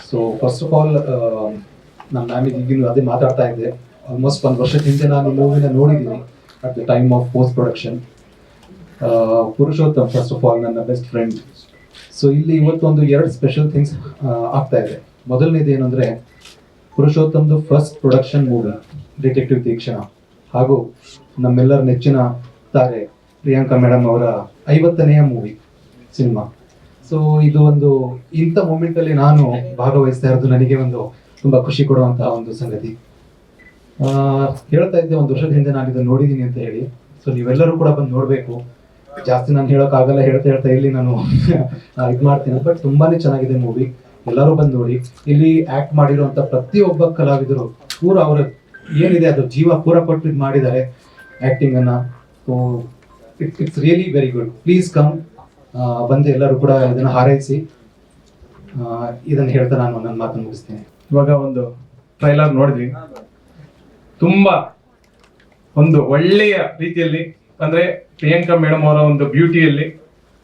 So first of all ನಾನು ಈಗಿನ ಅದೇ ಮಾತಾಡ್ತಾ ಇದ್ದೆ. ಆಲ್ಮೋಸ್ಟ್ 1 ವರ್ಷದ ಹಿಂದೆ ನಾನು ಈ ಮೂವಿನ ನೋಡಿದ್ದೀನಿ at the time of post production. Purushottam first of all ನನ್ನ ಬೆಸ್ಟ್ ಫ್ರೆಂಡ್. ಸೊ ಇಲ್ಲಿ ಇವತ್ತೊಂದು 2 ಸ್ಪೆಷಲ್ ಥಿಂಗ್ಸ್ ಆಗ್ತಾ ಇದೆ. ಮೊದಲನೇದು ಏನಂದರೆ ಪುರುಷೋತ್ತಮ್ದು first production movie detective Theekshana, ಹಾಗೂ ನಮ್ಮೆಲ್ಲರ ನೆಚ್ಚಿನ ತಾರೆ ಪ್ರಿಯಾಂಕಾ ಮೇಡಮ್ ಅವರ 50ನೇ ಮೂವಿ ಸಿನಿಮಾ. ಸೊ ಇದು ಒಂದು ಇಂಥ ಮೂಮೆಂಟಲ್ಲಿ ನಾನು ಭಾಗವಹಿಸ್ತಾ ಇರೋದು ನನಗೆ ಒಂದು ತುಂಬ ಖುಷಿ ಕೊಡುವಂತಹ ಒಂದು ಸಂಗತಿ. ಹೇಳ್ತಾ ಇದ್ದೆ 1 ವರ್ಷದ ಹಿಂದೆ ನಾನು ಇದನ್ನು ನೋಡಿದ್ದೀನಿ ಅಂತ ಹೇಳಿ. ಸೊ ನೀವೆಲ್ಲರೂ ಕೂಡ ಬಂದು ನೋಡಬೇಕು. ಜಾಸ್ತಿ ನಾನು ಹೇಳೋಕ್ಕಾಗಲ್ಲ, ಹೇಳ್ತಾ ಇಲ್ಲಿ ನಾನು ಇದು ಮಾಡ್ತೀನಿ. ಬಟ್ ತುಂಬಾನೇ ಚೆನ್ನಾಗಿದೆ ಮೂವಿ, ಎಲ್ಲರೂ ಬಂದು ನೋಡಿ. ಇಲ್ಲಿ ಆಕ್ಟ್ ಮಾಡಿರುವಂಥ ಪ್ರತಿಯೊಬ್ಬ ಕಲಾವಿದರು ಪೂರ ಅವರ ಏನಿದೆ ಅದು ಜೀವ ಪೂರ ಕೊಟ್ಟು ಇದು ಮಾಡಿದ್ದಾರೆ ಆ್ಯಕ್ಟಿಂಗನ್ನು. So it's really very good. Please come, ಬಂದು ಎಲ್ಲರೂ ಕೂಡ ಇದನ್ನು ಹಾರೈಸಿ. ಇದನ್ನು ಹೇಳ್ತಾ ನಾನು ನನ್ನ ಮಾತನ್ನು ಮುಗಿಸ್ತೇನೆ. ಇವಾಗ ಒಂದು ಟ್ರೈಲರ್ ನೋಡಿದ್ವಿ, ತುಂಬಾ ಒಂದು ಒಳ್ಳೆಯ ರೀತಿಯಲ್ಲಿ, ಅಂದ್ರೆ ಪ್ರಿಯಾಂಕಾ ಮೇಡಮ್ ಅವರ ಒಂದು ಬ್ಯೂಟಿಯಲ್ಲಿ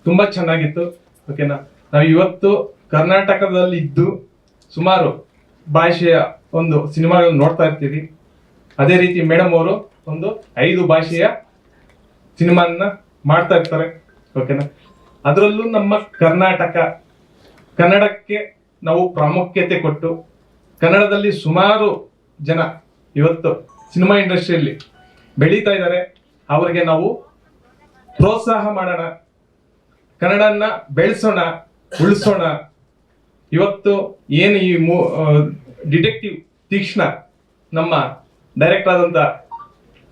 ತುಂಬಾ ಚೆನ್ನಾಗಿತ್ತು. ಓಕೆನಾ, ನಾವು ಇವತ್ತು ಕರ್ನಾಟಕದಲ್ಲಿ ಇದ್ದು ಸುಮಾರು ಭಾಷೆಯ ಒಂದು ಸಿನಿಮಾಗಳನ್ನು ನೋಡ್ತಾ ಇರ್ತೀವಿ. ಅದೇ ರೀತಿ ಮೇಡಮ್ ಅವರು ಒಂದು 5 ಭಾಷೆಯ ಸಿನಿಮಾನ ಮಾಡ್ತಾ ಇರ್ತಾರೆ. ಓಕೆನಾ, ಅದರಲ್ಲೂ ನಮ್ಮ ಕನ್ನಡಕ್ಕೆ ನಾವು ಪ್ರಾಮುಖ್ಯತೆ ಕೊಟ್ಟು ಕನ್ನಡದಲ್ಲಿ ಸುಮಾರು ಜನ ಇವತ್ತು ಸಿನಿಮಾ ಇಂಡಸ್ಟ್ರಿಯಲ್ಲಿ ಬೆಳೀತಾ ಇದ್ದಾರೆ. ಅವರಿಗೆ ನಾವು ಪ್ರೋತ್ಸಾಹ ಮಾಡೋಣ, ಕನ್ನಡನ್ನ ಬೆಳೆಸೋಣ, ಉಳಿಸೋಣ. ಇವತ್ತು ಏನು ಈ ಡಿಟೆಕ್ಟಿವ್ ತೀಕ್ಷ್ಣ ನಮ್ಮ ಡೈರೆಕ್ಟರ್ ಆದಂತ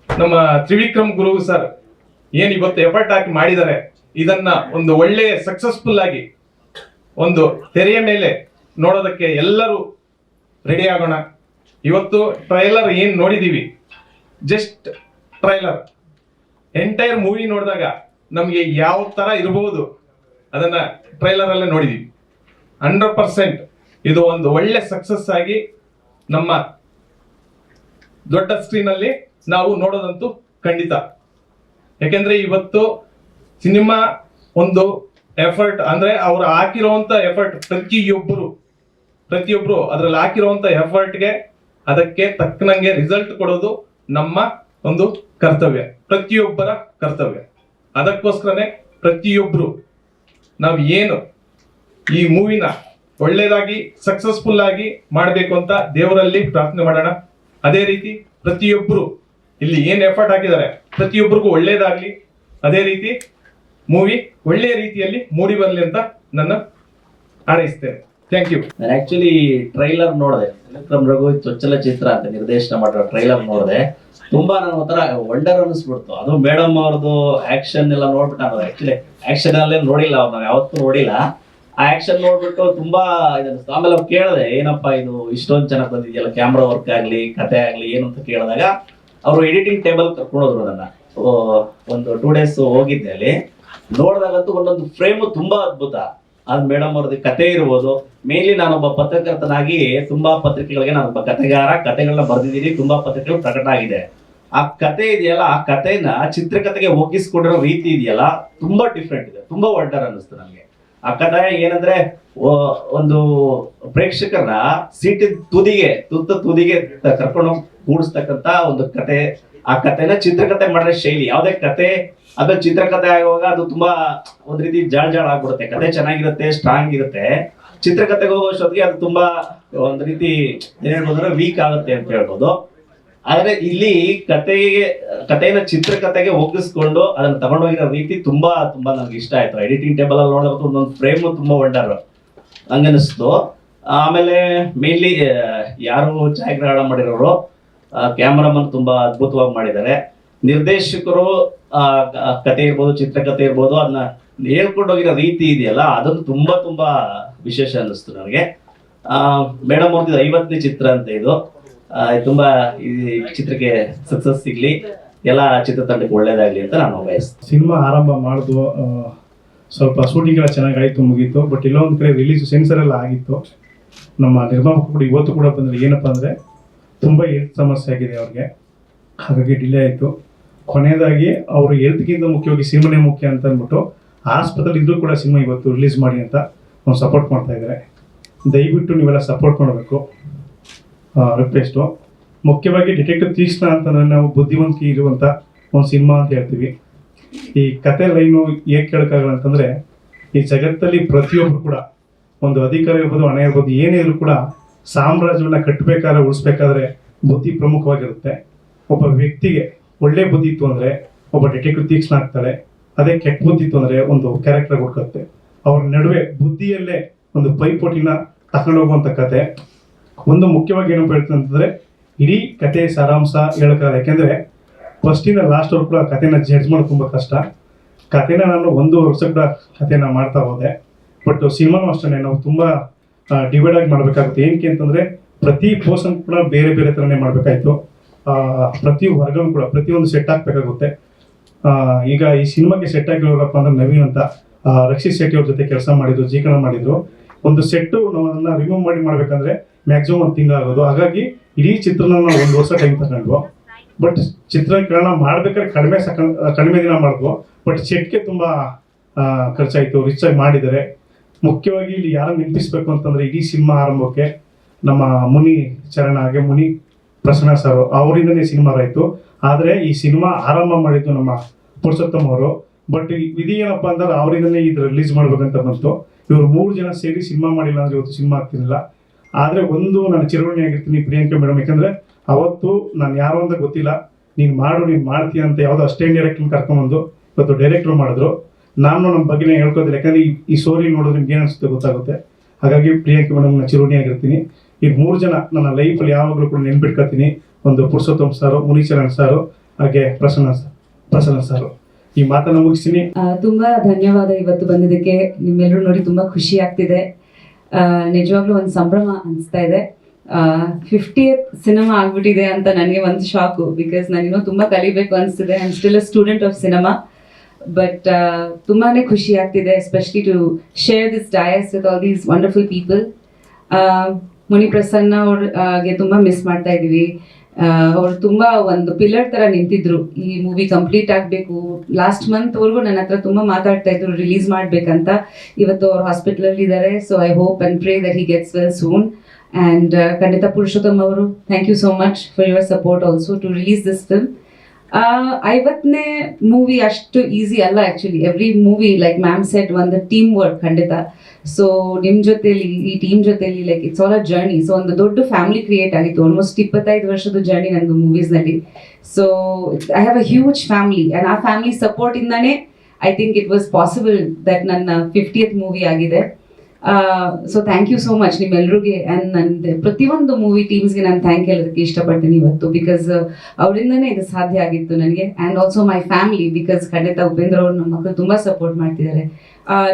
ನಮ್ಮ ತ್ರಿವಿಕ್ರಮ್ ಗುರು ಸರ್ ಏನು ಇವತ್ತು ಎಫರ್ಟ್ ಹಾಕಿ ಮಾಡಿದ್ದಾರೆ, ಇದನ್ನ ಒಂದು ಒಳ್ಳೆಯ ಸಕ್ಸಸ್ಫುಲ್ ಆಗಿ ಒಂದು ತೆರೆಯ ಮೇಲೆ ನೋಡೋದಕ್ಕೆ ಎಲ್ಲರೂ ರೆಡಿ ಆಗೋಣ. ಇವತ್ತು ಟ್ರೈಲರ್ ಏನು ನೋಡಿದೀವಿ, ಜಸ್ಟ್ ಟ್ರೈಲರ್, ಎಂಟೈರ್ ಮೂವಿ ನೋಡಿದಾಗ ನಮಗೆ ಯಾವ ತರ ಇರಬಹುದು ಅದನ್ನ ಟ್ರೈಲರ್ ಅಲ್ಲೇ ನೋಡಿದೀವಿ. 100% ಇದು ಒಂದು ಒಳ್ಳೆ ಸಕ್ಸಸ್ ಆಗಿ ನಮ್ಮ ದೊಡ್ಡ ಸ್ಕ್ರೀನ್ ಅಲ್ಲಿ ನಾವು ನೋಡೋದಂತೂ ಖಂಡಿತ. ಯಾಕೆಂದ್ರೆ ಇವತ್ತು ಸಿನಿಮಾ ಒಂದು ಎಫರ್ಟ್, ಅಂದ್ರೆ ಅವ್ರು ಹಾಕಿರುವಂತ ಎಫರ್ಟ್, ಪ್ರತಿಯೊಬ್ರು ಅದ್ರಲ್ಲಿ ಹಾಕಿರುವಂತ ಎಫರ್ಟ್ಗೆ ಅದಕ್ಕೆ ತಕ್ಕನಂಗೆ ರಿಸಲ್ಟ್ ಕೊಡೋದು ನಮ್ಮ ಒಂದು ಕರ್ತವ್ಯ, ಪ್ರತಿಯೊಬ್ಬರ ಕರ್ತವ್ಯ. ಅದಕ್ಕೋಸ್ಕರನೇ ಪ್ರತಿಯೊಬ್ರು ನಾವು ಏನು ಈ ಮೂವಿನ ಒಳ್ಳೇದಾಗಿ ಸಕ್ಸಸ್ಫುಲ್ ಆಗಿ ಮಾಡಬೇಕು ಅಂತ ದೇವರಲ್ಲಿ ಪ್ರಾರ್ಥನೆ ಮಾಡೋಣ. ಅದೇ ರೀತಿ ಪ್ರತಿಯೊಬ್ರು ಇಲ್ಲಿ ಏನ್ ಎಫರ್ಟ್ ಹಾಕಿದ್ದಾರೆ ಪ್ರತಿಯೊಬ್ಬರಿಗೂ ಒಳ್ಳೇದಾಗ್ಲಿ, ಅದೇ ರೀತಿ ಮೂವಿ ಒಳ್ಳೆಯ ರೀತಿಯಲ್ಲಿ ಮೂಡಿ ಬರಲಿ ಅಂತ ನನ್ನ ಹಾರೈಸ್ತೇನೆ. Thank you. ನಾನು ಆಕ್ಚುಲಿ ಟ್ರೈಲರ್ ನೋಡಿದೆ, ವಿಕ್ರಮ್ ರಘು ಚೊಚ್ಚಲ ಚಿತ್ರ ಅಂತ ನಿರ್ದೇಶನ ಮಾಡಿರೋ ಟ್ರೈಲರ್ ನೋಡಿದೆ. ತುಂಬಾ ನಾನು ಒಂಥರ ವಂಡರ್ ಅನಿಸ್ಬಿಡ್ತು. ಅದು ಮೇಡಮ್ ಅವ್ರದ್ದು ಆಕ್ಷನ್ ಎಲ್ಲ ನೋಡ್ಬಿಟ್ಟು, ನಾನು ಆಕ್ಚುಲಿ ಆಕ್ಷನ್ ಅಲ್ಲೇ ನೋಡಿಲ್ಲ, ಅವ್ರು ನಾವು ಯಾವತ್ತೂ ನೋಡಿಲ್ಲ. ಆ ಆಕ್ಷನ್ ನೋಡ್ಬಿಟ್ಟು ತುಂಬಾ ಇದನ್ನ ಆಮೇಲೆ ಅವ್ರು ಕೇಳಿದೆ, ಏನಪ್ಪಾ ಇದು ಇಷ್ಟೊಂದು ಚೆನ್ನಾಗಿ ಬಂದಿದೆಯಲ್ಲ, ಕ್ಯಾಮ್ರಾ ವರ್ಕ್ ಆಗ್ಲಿ ಕತೆ ಆಗ್ಲಿ ಏನು ಅಂತ ಕೇಳಿದಾಗ ಅವರು ಎಡಿಟಿಂಗ್ ಟೇಬಲ್ ಕರ್ಕೊಂಡೋದ್ರು ನನ್ನ. ಒಂದು 2 days ಹೋಗಿದ್ದೆ ಅಲ್ಲಿ. ನೋಡಿದಾಗಂತೂ ಒಂದೊಂದು ಫ್ರೇಮು ತುಂಬಾ ಅದ್ಭುತ. ಅದು ಮೇಡಮ್ ಅವ್ರದ್ದು ಕತೆ ಇರ್ಬೋದು. ಮೇನ್ಲಿ ನಾನೊಬ್ಬ ಪತ್ರಕರ್ತನಾಗಿ ತುಂಬಾ ಪತ್ರಿಕೆಗಳಿಗೆ ನಾನೊಬ್ಬ ಕತೆಗಾರ, ಕತೆಗಳನ್ನ ಬರೆದಿದ್ದೀನಿ, ತುಂಬಾ ಪತ್ರಿಕೆಗಳು ಪ್ರಕಟ ಆಗಿದೆ. ಆ ಕತೆ ಇದೆಯಲ್ಲ, ಆ ಕತೆನ ಚಿತ್ರಕತೆಗೆ ಒಗ್ಗಿಸ್ಕೊಂಡಿರೋ ರೀತಿ ಇದೆಯಲ್ಲ, ತುಂಬಾ ಡಿಫ್ರೆಂಟ್ ಇದೆ, ತುಂಬಾ ವಂಡರ್ ಅನ್ನಿಸ್ತು ನನಗೆ. ಆ ಕತೆ ಏನಂದ್ರೆ ಒಂದು ಪ್ರೇಕ್ಷಕರನ್ನ ಸೀಟಿನ ತುದಿಗೆ ಕರ್ಕೊಂಡು ಕೂಡಿಸ್ತಕ್ಕಂತ ಒಂದು ಕತೆ. ಆ ಕತೆನ ಚಿತ್ರಕತೆ ಮಾಡಿರೋ ಶೈಲಿ, ಯಾವ್ದೇ ಕತೆ ಅದು ಚಿತ್ರಕಥೆ ಆಗುವಾಗ ಅದು ತುಂಬಾ ಒಂದ್ ರೀತಿ ಜಾಳ್ ಆಗ್ಬಿಡುತ್ತೆ. ಕತೆ ಚೆನ್ನಾಗಿರುತ್ತೆ, ಸ್ಟ್ರಾಂಗ್ ಇರುತ್ತೆ. ಚಿತ್ರಕಥೆಗೆ ಹೋಗೋಷ್ಟೊತ್ತಿಗೆ ಅದು ತುಂಬಾ ಒಂದ್ ರೀತಿ ಏನ್ ಹೇಳ್ಬೋದ್ರೆ ವೀಕ್ ಆಗುತ್ತೆ ಅಂತ ಹೇಳ್ಬೋದು. ಆದ್ರೆ ಇಲ್ಲಿ ಕತೆನ ಚಿತ್ರಕಥೆಗೆ ಒಗ್ಗಿಸ್ಕೊಂಡು ಅದನ್ನ ತಗೊಂಡೋಗಿರೋ ರೀತಿ ತುಂಬಾ ನನ್ಗೆ ಇಷ್ಟ ಆಯ್ತು. ಎಡಿಟಿಂಗ್ ಟೇಬಲ್ ಅಲ್ಲಿ ನೋಡೋದು ಒಂದೊಂದು ಫ್ರೇಮ್ ತುಂಬಾ ವಂಡರ್ ಹಂಗನಿಸ್ತು. ಆಮೇಲೆ ಮೇನ್ಲಿ ಯಾರು ಛಾಯಾಗ್ರಹಣ ಮಾಡಿರೋರು, ಕ್ಯಾಮರಾಮನ್ ತುಂಬಾ ಅದ್ಭುತವಾಗಿ ಮಾಡಿದ್ದಾರೆ. ನಿರ್ದೇಶಕರು ಕತೆ ಇರ್ಬೋದು, ಚಿತ್ರಕಥೆ ಇರ್ಬೋದು, ಅದನ್ನ ಹೇಳ್ಕೊಂಡೋಗಿರೋ ರೀತಿ ಇದೆಯಲ್ಲ, ಅದನ್ನು ತುಂಬಾ ವಿಶೇಷ ಅನ್ನಿಸ್ತು ನನಗೆ. ಮೇಡಮ್ ಅವ್ರದ್ದು 50ನೇ ಚಿತ್ರ ಅಂತ ಇದು. ತುಂಬಾ ಈ ಚಿತ್ರಕ್ಕೆ ಸಕ್ಸಸ್ ಸಿಗ್ಲಿ, ಎಲ್ಲ ಚಿತ್ರತಂಡಕ್ಕೆ ಒಳ್ಳೇದಾಗ್ಲಿ ಅಂತ ನಾನು ಬಯಸ್ತೀನಿ. ಸಿನಿಮಾ ಆರಂಭ ಮಾಡಿದ್ವು, ಸ್ವಲ್ಪ ಶೂಟಿಂಗ್ ಎಲ್ಲ ಚೆನ್ನಾಗಾಯ್ತು, ಮುಗೀತು. ಬಟ್ ಇಲ್ಲೊಂದು ಕಡೆ ರಿಲೀಸ್ ಸೆನ್ಸರ್ ಎಲ್ಲ ಆಗಿತ್ತು. ನಮ್ಮ ನಿರ್ಮಾಪಕರು ಕೂಡ ಇವತ್ತು ಕೂಡ ಬಂದರೆ ಏನಪ್ಪ ಅಂದರೆ ತುಂಬ ಹೆಲ್ತ್ ಸಮಸ್ಯೆ ಆಗಿದೆ ಅವ್ರಿಗೆ, ಹಾಗಾಗಿ ಡಿಲೇ ಆಯಿತು. ಕೊನೆಯದಾಗಿ ಅವರು ಹೆಲ್ತ್ಗಿಂತ ಮುಖ್ಯವಾಗಿ ಸಿನಿಮಾನೇ ಮುಖ್ಯ ಅಂತ ಅಂದ್ಬಿಟ್ಟು ಆಸ್ಪತ್ರೆ ಇದ್ರೂ ಕೂಡ ಸಿನಿಮಾ ಇವತ್ತು ರಿಲೀಸ್ ಮಾಡಿ ಅಂತ ನಾವು ಸಪೋರ್ಟ್ ಮಾಡ್ತಾ ಇದ್ದಾರೆ. ದಯವಿಟ್ಟು ನೀವೆಲ್ಲ ಸಪೋರ್ಟ್ ಮಾಡಬೇಕು ರಿಕ್ವೆಸ್ಟು. ಮುಖ್ಯವಾಗಿ ಡಿಟೆಕ್ಟಿವ್ ತೀಕ್ಷ್ಣ ಅಂತಂದರೆ ನಾವು ಬುದ್ಧಿವಂತಿಕೆ ಇರುವಂಥ ಒಂದು ಸಿನಿಮಾ ಅಂತ ಹೇಳ್ತೀವಿ. ಈ ಕತೆ ಲೈನು ಹೇಗೆ ಕೇಳೋಕ್ಕಾಗಲ್ಲ ಅಂತಂದರೆ, ಈ ಜಗತ್ತಲ್ಲಿ ಪ್ರತಿಯೊಬ್ಬರು ಕೂಡ ಒಂದು ಅಧಿಕಾರ ಇರ್ಬೋದು, ಹಣ ಇರ್ಬೋದು, ಏನೇ ಇದ್ರೂ ಕೂಡ ಸಾಮ್ರಾಜ್ಯವನ್ನು ಕಟ್ಟಬೇಕಾದ್ರೆ ಉಳಿಸ್ಬೇಕಾದ್ರೆ ಬುದ್ಧಿ ಪ್ರಮುಖವಾಗಿರುತ್ತೆ. ಒಬ್ಬ ವ್ಯಕ್ತಿಗೆ ಒಳ್ಳೆ ಬುದ್ಧಿ ಇತ್ತು ಅಂದರೆ ಒಬ್ಬ ಡಿಟೆಕ್ಟಿವ್ ತೀಕ್ಷ್ಣ ಆಗ್ತಾಳೆ. ಅದೇ ಕೆಟ್ಟ ಬುದ್ಧಿ ಇತ್ತು ಅಂದರೆ ಒಂದು ಕ್ಯಾರೆಕ್ಟರ್ ಹುಡ್ಕುತ್ತೆ. ಅವ್ರ ನಡುವೆ ಬುದ್ಧಿಯಲ್ಲೇ ಒಂದು ಪೈಪೋಟಿನ ತಗೊಂಡೋಗುವಂಥ ಕತೆ. ಒಂದು ಮುಖ್ಯವಾಗಿ ಏನಪ್ಪ ಹೇಳ್ತೀನಿ ಅಂತಂದರೆ, ಇಡೀ ಕತೆ ಸಾರಾಂಶ ಹೇಳೋಕ್ಕಾಗಲ್ಲ. ಯಾಕೆಂದರೆ ಫಸ್ಟಿಂದ ಲಾಸ್ಟ್ವರೆಗೂ ಕೂಡ ಕಥೆನ ಜಡ್ಜ್ ಮಾಡೋದು ತುಂಬ ಕಷ್ಟ. ಕಥೆನ ನಾನು 1 ವರ್ಷ ಕೂಡ ಕಥೆನ ಮಾಡ್ತಾ ಹೋದೆ. ಬಟ್ ಸಿನಿಮಾನು ಅಷ್ಟೇ ನಾವು ತುಂಬ ಡಿವೈಡ್ ಆಗಿ ಮಾಡಬೇಕಾಗುತ್ತೆ. ಏನಕ್ಕೆ ಅಂತಂದರೆ ಪ್ರತಿ ಪೋರ್ಷನ್ ಕೂಡ ಬೇರೆ ಬೇರೆ ಥರನೇ ಮಾಡಬೇಕಾಯ್ತು. ಪ್ರತಿ ವರ್ಗನೂ ಕೂಡ ಪ್ರತಿಯೊಂದು ಸೆಟ್ ಹಾಕಬೇಕಾಗುತ್ತೆ. ಈಗ ಈ ಸಿನಿಮಾಗೆ ಸೆಟ್ ಆಗಿರೋರಪ್ಪ ಅಂದ್ರೆ ನವೀನ್ ಅಂತ, ರಕ್ಷಿತ್ ಶೆಟ್ಟಿ ಅವ್ರ ಜೊತೆ ಕೆಲಸ ಮಾಡಿದ್ರು, ಜೀಕನ ಮಾಡಿದ್ರು. ಒಂದು ಸೆಟ್ಟು ನಾವು ಅದನ್ನು ರಿಮೂವ್ ಮಾಡಬೇಕಂದ್ರೆ ಮ್ಯಾಕ್ಸಿಮಮ್ 1 ತಿಂಗಳಾಗೋದು. ಹಾಗಾಗಿ ಇಡೀ ಚಿತ್ರನ ನಾವು 1 ವರ್ಷ ಟೈಮ್ ತಗೊಂಡ್ವು. ಬಟ್ ಚಿತ್ರೀಕರಣ ಮಾಡ್ಬೇಕಾದ್ರೆ ಕಡಿಮೆ ದಿನ ಮಾಡಿದ್ವು. ಬಟ್ ಸೆಟ್ಗೆ ತುಂಬ ಖರ್ಚಾಯಿತು, ರಿಚ್ ಆಗಿ ಮಾಡಿದ್ದಾರೆ. ಮುಖ್ಯವಾಗಿ ಇಲ್ಲಿ ಯಾರನ್ನು ನೆನಪಿಸ್ಬೇಕು ಅಂತಂದರೆ, ಇಡೀ ಸಿನಿಮಾ ಆರಂಭಕ್ಕೆ ನಮ್ಮ ಮುನಿ ಚರಣ ಹಾಗೆ ಮುನಿ ಪ್ರಸನ್ನ ಸರ್ ಅವರಿಂದನೇ ಸಿನಿಮಾ ಆಯಿತು. ಆದರೆ ಈ ಸಿನಿಮಾ ಆರಂಭ ಮಾಡಿದ್ದು ನಮ್ಮ ಪುರುಷೋತ್ತಮ್ ಅವರು. ಬಟ್ ವಿಧಿ ಏನಪ್ಪ ಅಂದ್ರೆ ಅವರಿಂದನೇ ಇದು ರಿಲೀಸ್ ಮಾಡ್ಬೇಕಂತ ಬಂತು. ಇವರು 3 ಜನ ಸೇರಿ ಸಿನಿಮಾ ಮಾಡಿಲ್ಲ ಅಂದರೆ ಇವತ್ತು ಸಿನಿಮಾ ಆಗ್ತಿರಲಿಲ್ಲ. ಆದರೆ ಒಂದು ನಾನು ಚಿರಋಣಿ ಆಗಿರ್ತೀನಿ ಪ್ರಿಯಾಂಕಾ ಮೇಡಮ್. ಯಾಕಂದರೆ ಅವತ್ತು ನಾನು ಯಾರು ಅಂತ ಗೊತ್ತಿಲ್ಲ, ನೀನು ಮಾಡ್ತೀಯ ಅಂತ ಯಾವುದೋ ಅಷ್ಟೇ ಡೈರೆಕ್ಟ್ರನ್ನ ಕರ್ಕೊಂಬಂದು ಇವತ್ತು ಡೈರೆಕ್ಟ್ರು ಮಾಡಿದ್ರು. ನಾನು ನಮ್ಮ ಬಗ್ಗೆ ಹೇಳ್ಕೋದಿಲ್ಲ, ಯಾಕಂದರೆ ಈ ಸ್ಟೋರಿ ನೋಡಿದ್ರೆ ನಿಮ್ಗೆ ಏನು ಅನಿಸುತ್ತೆ ಗೊತ್ತಾಗುತ್ತೆ. ಹಾಗಾಗಿ ಪ್ರಿಯಾಂಕಾ ಮೇಡಮ್ ನಾನು ಚಿರಋಣಿ ಆಗಿರ್ತೀನಿ. ಈ 3 ಜನ ನನ್ನ ಲೈಫಲ್ಲಿ ಯಾವಾಗಲೂ ಕೂಡ ನೆನ್ಪಿಟ್ಕೊತೀನಿ. ಒಂದು ಪುರುಷೋತ್ತಮ್ ಸಾರು, ಮುನಿಚರಣ್ ಸಾರು, ಹಾಗೆ ಪ್ರಸನ್ನ ಸಾರು. ಈ ಮಾತನ್ನು ಮುಗಿಸ್ತೀನಿ. ತುಂಬಾ ಧನ್ಯವಾದ ಇವತ್ತು ಬಂದಿದ್ದಕ್ಕೆ. ನಿಮ್ಮೆಲ್ಲರೂ ನೋಡಿ ತುಂಬಾ ಖುಷಿ ಆಗ್ತಿದೆ. ನಿಜವಾಗ್ಲೂ ಒಂದು ಸಂಭ್ರಮ ಅನಿಸ್ತಾ ಇದೆ. 50th ಸಿನಿಮಾ ಆಗ್ಬಿಟ್ಟಿದೆ ಅಂತ ನನಗೆ ಒಂದು ಶಾಕು. ಬಿಕಾಸ್ ನಾನಿನ್ನೂ ತುಂಬ ಕಲಿಬೇಕು ಅನಿಸ್ತಿದೆ. I am still a student of cinema. But ತುಂಬಾನೇ ಖುಷಿ ಆಗ್ತಿದೆ, especially to share this dais with all these wonderful people. Muni Prasanna ಅವ್ರಿಗೆ ತುಂಬ ಮಿಸ್ ಮಾಡ್ತಾ ಇದ್ದೀವಿ. ಅವ್ರು ತುಂಬ ಒಂದು ಪಿಲ್ಲರ್ ಥರ ನಿಂತಿದ್ರು. ಈ ಮೂವಿ ಕಂಪ್ಲೀಟ್ ಆಗಬೇಕು, ಲಾಸ್ಟ್ ಮಂತ್ವರೆಗೂ ನನ್ನ ಹತ್ರ ತುಂಬ ಮಾತಾಡ್ತಾ ಇದ್ರು ರಿಲೀಸ್ ಮಾಡಬೇಕಂತ. ಇವತ್ತು ಅವ್ರು ಹಾಸ್ಪಿಟಲಲ್ಲಿ ಇದ್ದಾರೆ. So I hope and pray that he gets well soon. And ಖಂಡಿತ ಪುರುಷೋತ್ತಮ್ ಅವರು, thank you so much for your support also to release this film. 50ನೇ ಮೂವಿ ಅಷ್ಟು ಈಸಿ ಅಲ್ಲ actually. Every movie like ma'am said ಒಂದು team work ಖಂಡಿತ. So ನಿಮ್ಮ ಜೊತೆಲಿ, ಈ ಟೀಮ್ ಜೊತೆಲಿ like it's all a journey. So ಒಂದು ದೊಡ್ಡ ಫ್ಯಾಮಿಲಿ ಕ್ರಿಯೇಟ್ ಆಗಿತ್ತು. ಆಲ್ಮೋಸ್ಟ್ 25 ವರ್ಷದ ಜರ್ನಿ ನನಗೆ ಮೂವೀಸ್ನಲ್ಲಿ. So I have a huge family and ಆ ಫ್ಯಾಮಿಲಿ ಸಪೋರ್ಟಿಂದಾನೇ I think it was possible that ನನ್ನ 50th ಮೂವಿ ಆಗಿದೆ. So thank you so much ನಿಮ್ಮೆಲ್ರಿಗೆ. ಆ್ಯಂಡ್ ನನ್ನ ಪ್ರತಿಯೊಂದು ಮೂವಿ ಟೀಮ್ಸ್ಗೆ ನಾನು ಥ್ಯಾಂಕ್ ಹೇಳೋದಕ್ಕೆ ಇಷ್ಟಪಡ್ತೀನಿ ಇವತ್ತು. ಬಿಕಾಸ್ ಅವರಿಂದನೇ ಇದು ಸಾಧ್ಯ ಆಗಿತ್ತು ನನಗೆ. And also my family, because ಖಂಡಿತ ಉಪೇಂದ್ರ ಅವರು ನಮ್ಮ ಮಕ್ಕಳು ತುಂಬ ಸಪೋರ್ಟ್ ಮಾಡ್ತಿದ್ದಾರೆ.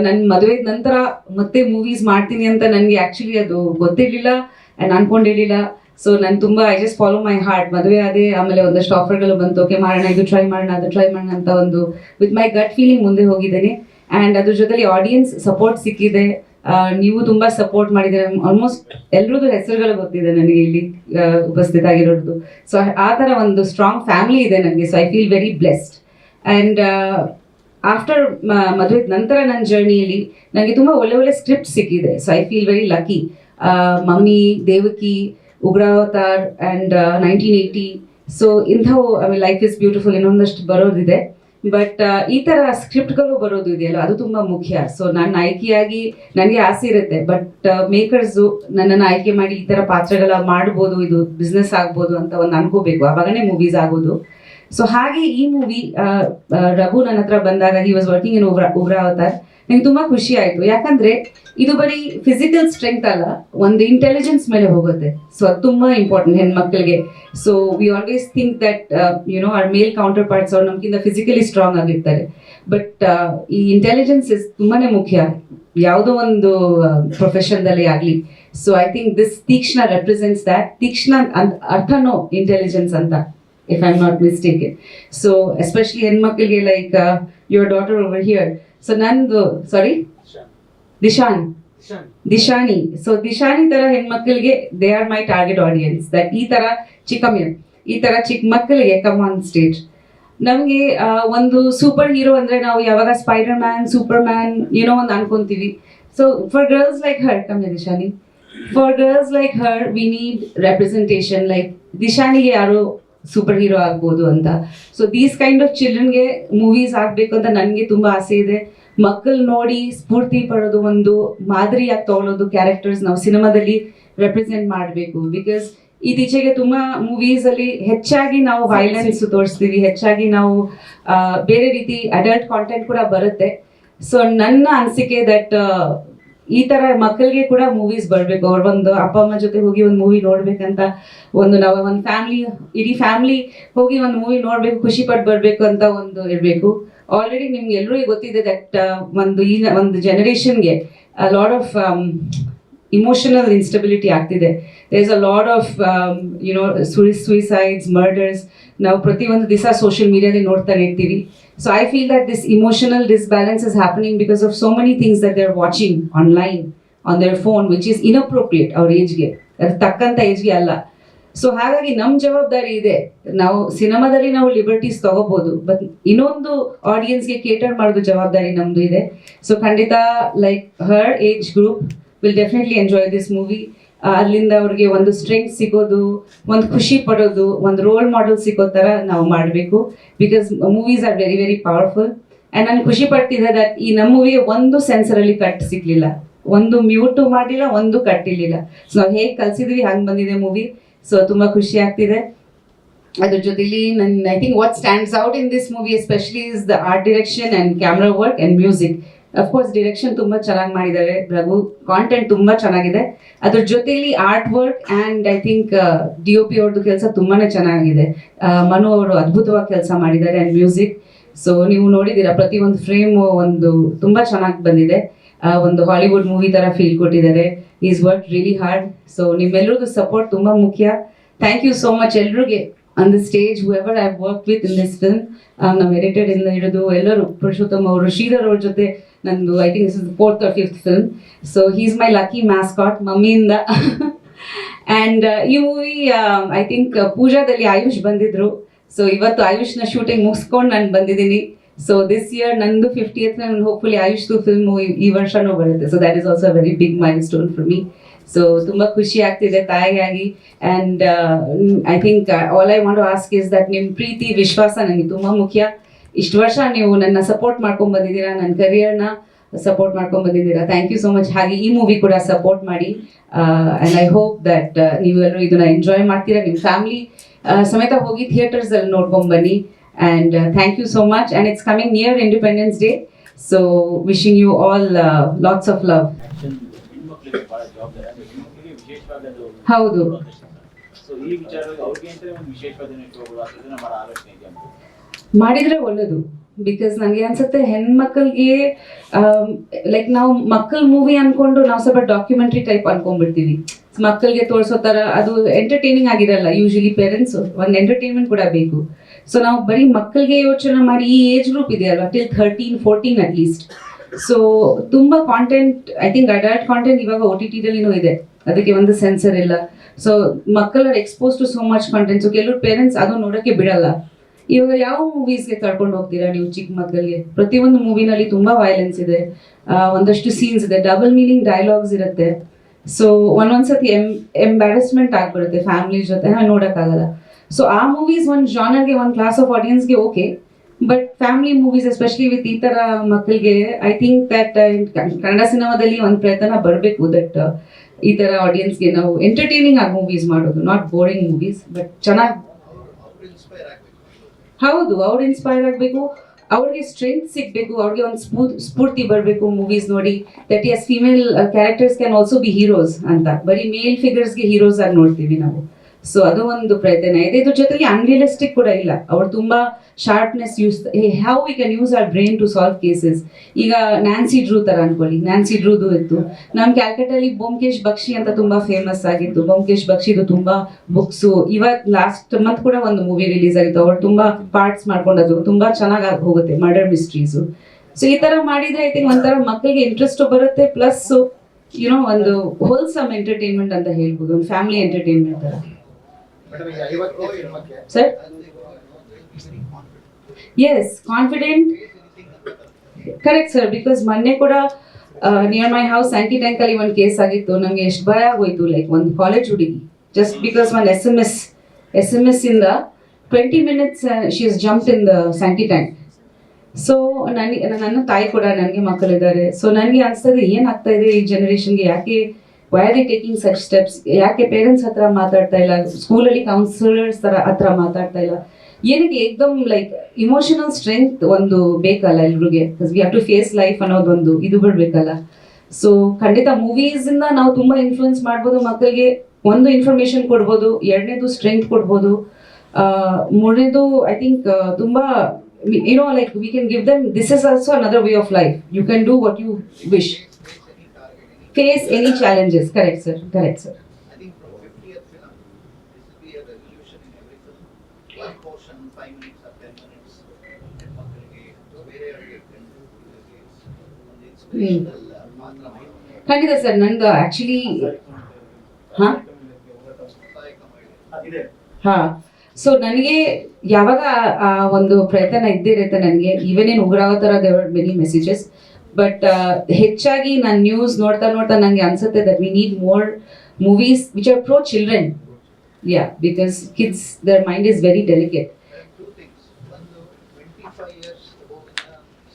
ನನ್ನ ಮದುವೆ ನಂತರ ಮತ್ತೆ ಮೂವೀಸ್ ಮಾಡ್ತೀನಿ ಅಂತ ನನಗೆ ಆ್ಯಕ್ಚುಲಿ ಅದು ಗೊತ್ತಿರಲಿಲ್ಲ ಆ್ಯಂಡ್ ಅನ್ಕೊಂಡಿರಲಿಲ್ಲ. ಸೊ ನಾನು ತುಂಬ I just follow my heart. ಮದುವೆ ಅದೇ, ಆಮೇಲೆ ಒಂದಷ್ಟು ಆಫರ್ಗಳು ಬಂತು. ಓಕೆ ಮಾಡೋಣ, ಇದು ಟ್ರೈ ಮಾಡೋಣ, ಅದು ಟ್ರೈ ಮಾಡೋಣ ಅಂತ ಒಂದು ವಿತ್ ಮೈ ಗಟ್ ಫೀಲಿಂಗ್ ಮುಂದೆ ಹೋಗಿದ್ದೇನೆ. ಆ್ಯಂಡ್ ಅದ್ರ ಜೊತೆಲಿ ಆಡಿಯನ್ಸ್ ಸಪೋರ್ಟ್ ಸಿಕ್ಕಿದೆ. ನೀವು ತುಂಬ ಸಪೋರ್ಟ್ ಮಾಡಿದ್ದೀರ. ಆಲ್ಮೋಸ್ಟ್ ಎಲ್ರದ್ದು ಹೆಸರುಗಳು ಗೊತ್ತಿದೆ ನನಗೆ ಇಲ್ಲಿ ಉಪಸ್ಥಿತ ಆಗಿರೋದು. ಸೊ ಆ ಥರ ಒಂದು ಸ್ಟ್ರಾಂಗ್ ಫ್ಯಾಮಿಲಿ ಇದೆ ನನಗೆ. So I feel very blessed. And after ಮದುವೆ ನಂತರ ನನ್ನ ಜರ್ನಿಯಲ್ಲಿ ನನಗೆ ತುಂಬ ಒಳ್ಳೆ ಸ್ಕ್ರಿಪ್ಟ್ ಸಿಕ್ಕಿದೆ. So I feel very lucky. Mummy, Devaki, Ugravatar and 1980. So ಇಂಥವು ಆಮೇಲೆ ಲೈಫ್ ಇಸ್ ಬ್ಯೂಟಿಫುಲ್ ಇನ್ನೊಂದಷ್ಟು ಬರೋದಿದೆ. ಬಟ್ ಈ ಥರ ಸ್ಕ್ರಿಪ್ಟ್ಗಳು ಬರೋದು ಇದೆಯಲ್ಲ, ಅದು ತುಂಬ ಮುಖ್ಯ. ಸೊ ನನ್ನ ಆಯ್ಕೆಯಾಗಿ ನನಗೆ ಆಸೆ ಇರುತ್ತೆ. ಬಟ್ ಮೇಕರ್ಸು ನನ್ನನ್ನು ಆಯ್ಕೆ ಮಾಡಿ ಈ ಥರ ಪಾತ್ರಗಳ ಮಾಡ್ಬೋದು, ಇದು ಬಿಸ್ನೆಸ್ ಆಗ್ಬೋದು ಅಂತ ಒಂದು ಅನ್ಕೋಬೇಕು, ಆವಾಗನೇ ಮೂವೀಸ್ ಆಗೋದು. ಸೊ ಹಾಗೆ ಈ ಮೂವಿ ರಘು ನನ್ನ ಹತ್ರ ಬಂದಾಗ, ಹಿ ವಾಸ್ ವರ್ಕಿಂಗ್ ಇನ್ ಉಗ್ರಾವತಾರ್. ನನಗೆ ತುಂಬ ಖುಷಿ ಆಯಿತು. ಯಾಕಂದರೆ ಇದು ಬರೀ ಫಿಸಿಕಲ್ ಸ್ಟ್ರೆಂತ್ ಅಲ್ಲ, ಒಂದು ಇಂಟೆಲಿಜೆನ್ಸ್ ಮೇಲೆ ಹೋಗುತ್ತೆ. ಸೊ ಅದು ತುಂಬ ಇಂಪಾರ್ಟೆಂಟ್ ಹೆಣ್ಮಕ್ಳಿಗೆ. So we always think that our male counterparts ಅವ್ರು ನಮಗಿಂತ ಫಿಸಿಕಲಿ ಸ್ಟ್ರಾಂಗ್ ಆಗಿರ್ತಾರೆ. ಬಟ್ ಈ ಇಂಟೆಲಿಜೆನ್ಸ್ ಇಸ್ ತುಂಬಾ ಮುಖ್ಯ ಯಾವುದೋ ಒಂದು ಪ್ರೊಫೆಷನ್ದಲ್ಲಿ ಆಗಲಿ. So I think this Teekshna represents that. Teekshna ಅರ್ಥನೋ ಇಂಟೆಲಿಜೆನ್ಸ್ ಅಂತ, if I'm not mistaken. So especially ಹೆಣ್ಮಕ್ಳಿಗೆ like your daughter over here. So ನಂದು ದಿಶಾನಿ. ಸೊ ದಿಶಾನಿ ತರ ಹೆಣ್ಮಕ್ಳಿಗೆ they are my target audience. that ಈ ತರ ಚಿಕ್ಕ ಮಕ್ಕಳಿಗೆ ಕಮ್ ಆನ್ ಸ್ಟೇಜ್. ನಮಗೆ ಒಂದು ಸೂಪರ್ ಹೀರೋ ಅಂದ್ರೆ ನಾವು ಯಾವಾಗ ಸ್ಪೈಡರ್ ಮ್ಯಾನ್, ಸೂಪರ್ ಮ್ಯಾನ್ ಏನೋ ಒಂದು ಅನ್ಕೊಂತೀವಿ. So for girls like her, come Dishani, for girls like her we need representation, like ದಿಶಾನಿಗೆ ಯಾರು ಸೂಪರ್ ಹೀರೋ ಆಗ್ಬೋದು ಅಂತ. ಸೊ ದೀಸ್ ಕೈಂಡ್ ಆಫ್ ಚಿಲ್ಡ್ರನ್ಗೆ ಮೂವೀಸ್ ಆಗಬೇಕು ಅಂತ ನನಗೆ ತುಂಬಾ ಆಸೆ ಇದೆ. ಮಕ್ಕಳು ನೋಡಿ ಸ್ಫೂರ್ತಿ ಪಡೋದು, ಒಂದು ಮಾದರಿಯಾಗಿ ತಗೊಳ್ಳೋದು ಕ್ಯಾರೆಕ್ಟರ್ಸ್ ನಾವು ಸಿನಿಮಾದಲ್ಲಿ ರೆಪ್ರೆಸೆಂಟ್ ಮಾಡಬೇಕು. ಬಿಕಾಸ್ ಇತ್ತೀಚೆಗೆ ತುಂಬಾ ಮೂವೀಸ್ ಅಲ್ಲಿ ಹೆಚ್ಚಾಗಿ ನಾವು ವೈಲೆನ್ಸ್ ತೋರಿಸ್ತೀವಿ, ಹೆಚ್ಚಾಗಿ ನಾವು ಬೇರೆ ರೀತಿ ಅಡಲ್ಟ್ ಕಾಂಟೆಂಟ್ ಕೂಡ ಬರುತ್ತೆ. ಸೊ ನನ್ನ ಅನಿಸಿಕೆ ದಟ್ ಈ ತರ ಮಕ್ಕಳಿಗೆ ಕೂಡ ಮೂವೀಸ್ ಬರಬೇಕು. ಅವ್ರ ಒಂದು ಅಪ್ಪ ಅಮ್ಮ ಜೊತೆ ಹೋಗಿ ಒಂದು ಮೂವಿ ನೋಡ್ಬೇಕಂತ, ನಾವು ಒಂದು ಫ್ಯಾಮಿಲಿ, ಇಡೀ ಫ್ಯಾಮಿಲಿ ಹೋಗಿ ಒಂದು ಮೂವಿ ನೋಡ್ಬೇಕು, ಖುಷಿ ಪಟ್ಟು ಬರಬೇಕು ಅಂತ ಒಂದು ಇರಬೇಕು. ಆಲ್ರೆಡಿ ನಿಮ್ಗೆ ಎಲ್ರಿಗೂ ಗೊತ್ತಿದೆ ದಟ್ ಒಂದು ಜನರೇಷನ್ಗೆ ಲಾಟ್ ಆಫ್ ಇಮೋಷನಲ್ ಇನ್ಸ್ಟೆಬಿಲಿಟಿ ಆಗ್ತಿದೆ. There is a lot of suicides, murders ನಾವು ಪ್ರತಿಯೊಂದು ದಿವಸ ಸೋಷಿಯಲ್ ಮೀಡಿಯಾದಲ್ಲಿ ನೋಡ್ತಾನೆ ಇರ್ತೀವಿ. So I feel that this emotional disbalance is happening because of so many things that they're watching online on their phone, which is inappropriate our age ಗೆ, ಅದು ತಕ್ಕಂತ ಏಜ್ಗೆ ಅಲ್ಲ. ಸೊ ಹಾಗಾಗಿ ನಮ್ಮ ಜವಾಬ್ದಾರಿ ಇದೆ. ನಾವು ಸಿನಿಮಾದಲ್ಲಿ ನಾವು ಲಿಬರ್ಟೀಸ್ ತಗೋಬಹುದು, ಬಟ್ ಇನ್ನೊಂದು ಆಡಿಯನ್ಸ್ಗೆ ಕೇಟರ್ ಮಾಡೋದು ಜವಾಬ್ದಾರಿ ನಮ್ದು ಇದೆ. ಸೊ ಖಂಡಿತ like her age group will definitely enjoy this movie. ಅಲ್ಲಿಂದ ಅವ್ರಿಗೆ ಒಂದು ಸ್ಟ್ರೆಂತ್ ಸಿಗೋದು, ಒಂದು ಖುಷಿ ಪಡೋದು, ಒಂದು ರೋಲ್ ಮಾಡೆಲ್ ಸಿಗೋ ಥರ ನಾವು ಮಾಡಬೇಕು. Because movies are very very powerful. And ನಾನು ಖುಷಿ ಪಡ್ತಿದ್ದೆ ದಟ್ ಈ ನಮ್ಮ ಮೂವಿಗೆ ಒಂದು ಸೆನ್ಸರಲ್ಲಿ ಕಟ್ ಸಿಗ್ಲಿಲ್ಲ, ಒಂದು ಮ್ಯೂಟು ಮಾಡಿಲ್ಲ, ಒಂದು ಕಟ್ಟಿರ್ಲಿಲ್ಲ. ಸೊ ನಾವು ಹೇಗೆ ಕಲ್ಸಿದ್ವಿ ಹಂಗೆ ಬಂದಿದೆ ಮೂವಿ. ಸೊ ತುಂಬ ಖುಷಿ ಆಗ್ತಿದೆ. ಅದ್ರ ಜೊತೆಲಿ I think what stands out in this movie especially is the art direction and camera work and music. Of course direction ತುಂಬ ಚೆನ್ನಾಗಿ ಮಾಡಿದ್ದಾರೆ ರಘು, ಕಾಂಟೆಂಟ್ ತುಂಬ ಚೆನ್ನಾಗಿದೆ. ಅದ್ರ ಜೊತೆಲಿ art work and I think DOP ಅವ್ರದ್ದು ಕೆಲಸ ತುಂಬಾ ಚೆನ್ನಾಗಿದೆ. ಮನು ಅವರು ಅದ್ಭುತವಾಗಿ ಕೆಲಸ ಮಾಡಿದ್ದಾರೆ. ಆ್ಯಂಡ್ ಮ್ಯೂಸಿಕ್, ಸೊ ನೀವು ನೋಡಿದ್ದೀರಾ ಪ್ರತಿಯೊಂದು ಫ್ರೇಮು ಒಂದು ತುಂಬ ಚೆನ್ನಾಗಿ ಬಂದಿದೆ. ಒಂದು ಹಾಲಿವುಡ್ ಮೂವಿ ಥರ ಫೀಲ್ ಕೊಟ್ಟಿದ್ದಾರೆ. Is work really hard. So ನಿಮ್ಮೆಲ್ಲರದ್ದು ಸಪೋರ್ಟ್ ತುಂಬ ಮುಖ್ಯ. ಥ್ಯಾಂಕ್ ಯು ಸೋ ಮಚ್ ಎಲ್ರಿಗೆ on the stage, whoever I work with in this film. ನಮ್ಮ ಎಡಿಟೆಡ್ ಇಂದ ಹಿಡಿದು ಎಲ್ಲರೂ, ಪುರುಷೋತ್ತಮ್ ಅವರು, ಶ್ರೀಧರ್ ಅವ್ರ ಜೊತೆ ನಂದು I think this is 4th or 5th film. So he is my lucky mascot ಮಮ್ಮಿಯಿಂದ. ಆ್ಯಂಡ್ ಈ ಮೂವಿ ಐ ಥಿಂಕ್ ಪೂಜಾದಲ್ಲಿ ಆಯುಷ್ ಬಂದಿದ್ರು. ಸೊ ಇವತ್ತು ಆಯುಷ್ನ ಶೂಟಿಂಗ್ ಮುಗಿಸ್ಕೊಂಡು ನಾನು ಬಂದಿದ್ದೀನಿ. ಸೊ ದಿಸ್ ಇಯರ್ ನಂದು 50th ಹೋಪ್ಫುಲಿ ಆಯುಷ್ದು ಫಿಲ್ಮು ಈ ವರ್ಷನೂ ಬರುತ್ತೆ. So that is also very big milestone for me. So ತುಂಬ ಖುಷಿ ಆಗ್ತಿದೆ ತಾಯಿಯಾಗಿ. And I think all I want to ask is that ನಿಮ್ಮ ಪ್ರೀತಿ ವಿಶ್ವಾಸ ನನಗೆ ತುಂಬ ಮುಖ್ಯ. ಇಷ್ಟು ವರ್ಷ ನೀವು ನನ್ನ ಸಪೋರ್ಟ್ ಮಾಡ್ಕೊಂಡು ಬಂದಿದ್ದೀರಾ, ನನ್ನ ಕರಿಯರ್ನ ಸಪೋರ್ಟ್ ಮಾಡ್ಕೊಂಡು ಬಂದಿದ್ದೀರಾ. Thank you so much. ಹಾಗೆ ಈ ಮೂವಿ ಕೂಡ ಸಪೋರ್ಟ್ ಮಾಡಿ. ಆ್ಯಂಡ್ ಐ ಹೋಪ್ ದಟ್ ನೀವೆಲ್ಲರೂ ಇದನ್ನ ಎಂಜಾಯ್ ಮಾಡ್ತೀರಾ. ನಿಮ್ಮ ಫ್ಯಾಮಿಲಿ ಸಮೇತ ಹೋಗಿ ಥಿಯೇಟರ್ಸಲ್ಲಿ ನೋಡ್ಕೊಂಡು ಬನ್ನಿ. And thank you so much. And it's coming near Independence Day. So wishing you all lots of love. ಹೌದು, ಮಾಡಿದ್ರೆ ಒಳ್ಳೇದು. ಬಿಕಾಸ್ ನನಗೆ ಅನ್ಸುತ್ತೆ ಹೆಣ್ಮಕ್ಳಿಗೆ ಲೈಕ್ ನಾವು ಮಕ್ಕಳ ಮೂವಿ ಅನ್ಕೊಂಡು ನಾವು ಸ್ವಲ್ಪ ಡಾಕ್ಯುಮೆಂಟ್ರಿ ಟೈಪ್ ಅನ್ಕೊಂಡ್ಬಿಡ್ತೀವಿ. ಮಕ್ಕಳಿಗೆ ತೋರಿಸೋ ಥರ ಅದು ಎಂಟರ್ಟೈನಿಂಗ್ ಆಗಿರಲ್ಲ. ಯೂಶಲಿ ಪೇರೆಂಟ್ಸ್ ಒಂದು ಎಂಟರ್ಟೈನ್ಮೆಂಟ್ ಕೂಡ ಬೇಕು. ಸೊ ನಾವು ಬರೀ ಮಕ್ಕಳಿಗೆ ಯೋಚನೆ ಮಾಡಿ, ಈ ಏಜ್ ಗ್ರೂಪ್ ಇದೆಯಲ್ವಾ ಟಿಲ್ 13-14 ಅಟ್ ಲೀಸ್ಟ್. ಸೊ ತುಂಬ content, I think adult content ಇವಾಗ OTT-ದಲ್ಲಿನೂ ಇದೆ, ಅದಕ್ಕೆ ಒಂದು ಸೆನ್ಸರ್ ಇಲ್ಲ. ಸೊ ಮಕ್ಕಳು expose to so much content. So ಕೆಲವರು ಪೇರೆಂಟ್ಸ್ ಅದು ನೋಡೋಕ್ಕೆ ಬಿಡಲ್ಲ. ಇವಾಗ ಯಾವ ಮೂವೀಸ್ಗೆ ಕರ್ಕೊಂಡು ಹೋಗ್ತೀರಾ ನೀವು ಚಿಕ್ಕ ಮಕ್ಕಳಿಗೆ? ಪ್ರತಿಯೊಂದು ಮೂವಿನಲ್ಲಿ ತುಂಬ ವೈಲೆನ್ಸ್ ಇದೆ, ಒಂದಷ್ಟು ಸೀನ್ಸ್ ಇದೆ, ಡಬಲ್ ಮೀನಿಂಗ್ ಡೈಲಾಗ್ಸ್ ಇರುತ್ತೆ. ಸೊ ಒಂದೊಂದ್ಸತಿ ಎಂಬ್ಯಾರಸ್ಮೆಂಟ್ ಆಗ್ಬಿಡುತ್ತೆ ಫ್ಯಾಮಿಲಿ ಜೊತೆ, ನೋಡೋಕ್ಕಾಗಲ್ಲ. ಸೊ ಆ ಮೂವೀಸ್ ಒಂದು ಜಾನರ್ಗೆ, ಒಂದು ಕ್ಲಾಸ್ ಆಫ್ ಆಡಿಯನ್ಸ್ಗೆ okay, but family movies especially with ಈ ಥರ ಮಕ್ಕಳಿಗೆ ಐ ಥಿಂಕ್ ದಟ್ ಕನ್ನಡ ಸಿನಿಮಾದಲ್ಲಿ ಒಂದು ಪ್ರಯತ್ನ ಬರಬೇಕು ದಟ್ ಈ ಥರ ಆಡಿಯನ್ಸ್ಗೆ ನಾವು ಎಂಟರ್ಟೈನಿಂಗ್ ಆಗಿ ಮೂವೀಸ್ ಮಾಡೋದು, ನಾಟ್ ಬೋರಿಂಗ್ ಮೂವೀಸ್, ಬಟ್ ಚೆನ್ನಾಗಿ. ಹೌದು, ಅವ್ರು ಇನ್ಸ್ಪೈರ್ ಆಗಬೇಕು, ಅವ್ರಿಗೆ ಸ್ಟ್ರೆಂತ್ ಸಿಗಬೇಕು, ಅವ್ರಿಗೆ ಒಂದು ಸ್ಫೂರ್ತಿ ಬರಬೇಕು ಮೂವೀಸ್ ನೋಡಿ. That as female characters can also be heroes ಅಂತ, ಬರೀ ಮೇಲ್ ಫಿಗರ್ಸ್ಗೆ ಹೀರೋಸ್ ಆಗಿ ನೋಡ್ತೀವಿ ನಾವು. ಸೊ ಅದು ಒಂದು ಪ್ರಯತ್ನ ಇದೆ. ಇದ್ರ ಜೊತೆಗೆ ಅನ್ರಿಯಲಿಸ್ಟಿಕ್ ಕೂಡ ಇಲ್ಲ. ಅವ್ರು ತುಂಬಾ sharpness use, how we can use our brain to solve cases. ಈಗ ನ್ಯಾನ್ಸಿ ಡ್ರೂ ತರ ಅನ್ಕೊಳ್ಳಿ, ನ್ಯಾನ್ಸಿ ಡ್ರೂದು ಇತ್ತು. ನಮ್ಮ ಕ್ಯಾಲ್ಕಟಲ್ಲಿ ಬ್ಯೋಮಕೇಶ್ ಬಕ್ಷಿ ಅಂತ ತುಂಬಾ ಫೇಮಸ್ ಆಗಿತ್ತು. ಬ್ಯೋಮಕೇಶ್ ಬಕ್ಷಿದು ತುಂಬಾ ಬುಕ್ಸು, ಇವತ್ತು ಲಾಸ್ಟ್ ಮಂತ್ ಕೂಡ ಒಂದು ಮೂವಿ ರಿಲೀಸ್ ಆಗಿತ್ತು. ಅವ್ರು ತುಂಬಾ ಪಾರ್ಟ್ಸ್ ಮಾಡ್ಕೊಂಡದ್ದು ತುಂಬಾ ಚೆನ್ನಾಗಿ ಹೋಗುತ್ತೆ, ಮರ್ಡರ್ ಮಿಸ್ಟ್ರೀಸು. ಸೊ ಈ ತರ ಮಾಡಿದ್ರೆ ಐ ಥಿಂಕ್ ಒಂಥರ ಮಕ್ಕಳಿಗೆ ಇಂಟ್ರೆಸ್ಟ್ ಬರುತ್ತೆ, ಪ್ಲಸ್ ಯುನೋ ಒಂದು ಹೋಲ್ಸಮ್ ಎಂಟರ್ಟೈನ್ಮೆಂಟ್ ಅಂತ ಹೇಳ್ಬೋದು, ಒಂದು ಫ್ಯಾಮಿಲಿ ಎಂಟರ್ಟೈನ್ಮೆಂಟ್ ತರ. Sir yes, confident, correct sir. Because ಮೊನ್ನೆ ಕೂಡ near my house Sankey Tank ಅಲ್ಲಿ ಒಂದು ಕೇಸ್ ಆಗಿತ್ತು. ನಮ್ಗೆ ಎಷ್ಟು ಭಯ ಆಗೋಯ್ತು. ಲೈಕ್ ಒಂದು ಕಾಲೇಜ್ ಹುಡುಗಿ ಜಸ್ಟ್ ಬಿಕಾಸ್ ಒಂದು ಎಸ್ ಎಮ್ ಎಸ್ ಇಂದ 20 minutes she is jumped in the Sankey tank. So ನನ್ನ ತಾಯಿ ಕೂಡ, ನನಗೆ ಮಕ್ಕಳಿದ್ದಾರೆ. ಸೊ ನನಗೆ ಅನಿಸ್ತದೆ ಏನಾಗ್ತಾ ಇದೆ ಈ ಜನರೇಷನ್ಗೆ, ಯಾಕೆ why are the taking such steps, ಯಾಕೆ ಪೇರೆಂಟ್ಸ್ ಹತ್ರ ಮಾತಾಡ್ತಾ ಇಲ್ಲ, ಸ್ಕೂಲಲ್ಲಿ ಕೌನ್ಸಿಲರ್ಸ್ ಹತ್ರ ಮಾತಾಡ್ತಾ ಇಲ್ಲ, ಏನಕ್ಕೆ ಏಕ್ದಮ್ ಲೈಕ್ ಇಮೋಷನಲ್ ಸ್ಟ್ರೆಂತ್ ಒಂದು ಬೇಕಲ್ಲ ಎಲ್ರಿಗೆ, we have to face life ಅನ್ನೋದೊಂದು ಇದು ಬಿಡ್ಬೇಕಲ್ಲ. ಸೊ ಖಂಡಿತ ಮೂವೀಸ್ ಇಂದ ನಾವು ತುಂಬಾ ಇನ್ಫ್ಲೂಯೆನ್ಸ್ ಮಾಡ್ಬೋದು, ಮಕ್ಕಳಿಗೆ ಒಂದು ಇನ್ಫಾರ್ಮೇಶನ್ ಕೊಡ್ಬೋದು, ಎರಡನೇದು ಸ್ಟ್ರೆಂತ್ ಕೊಡ್ಬೋದು, ಮೂರನೇದು ಐ ಥಿಂಕ್ ತುಂಬಾ like we can give them, this is also another way of life, you can do what you wish, face any challenges. Correct sir. I think from 50th film, this will be a revolution in every film. One portion, 5 minutes or 10 minutes, and ಮಕ್ಕಳಿಗೆ ಬೇರೆಯವರಿಗೆ ಒಂದು inspirational ಮಾತ್ರ ಮಾಡಿ. ಖಂಡಿತ sir. ನಂದು actually so ನನಗೆ ಯಾವಾಗ ಆ ಒಂದು ಪ್ರಯತ್ನ ಇದ್ದೇ ಇರುತ್ತೆ ನನಗೆ. ಈವನ್ ಇನ್ ಉಗ್ರಾವತಾರ ದೇವರ್ ಮೆನಿ ಮೆಸೇಜಸ್, ಬಟ್ ಹೆಚ್ಚಾಗಿ ನಾನು ನ್ಯೂಸ್ ನೋಡ್ತಾ ನನಗೆ ಅನ್ಸುತ್ತೆ that we need more movies which are pro children. Yeah, because kids their mind is very delicate. Two things. ಒಂದು 25 years ಹೋಗಿನ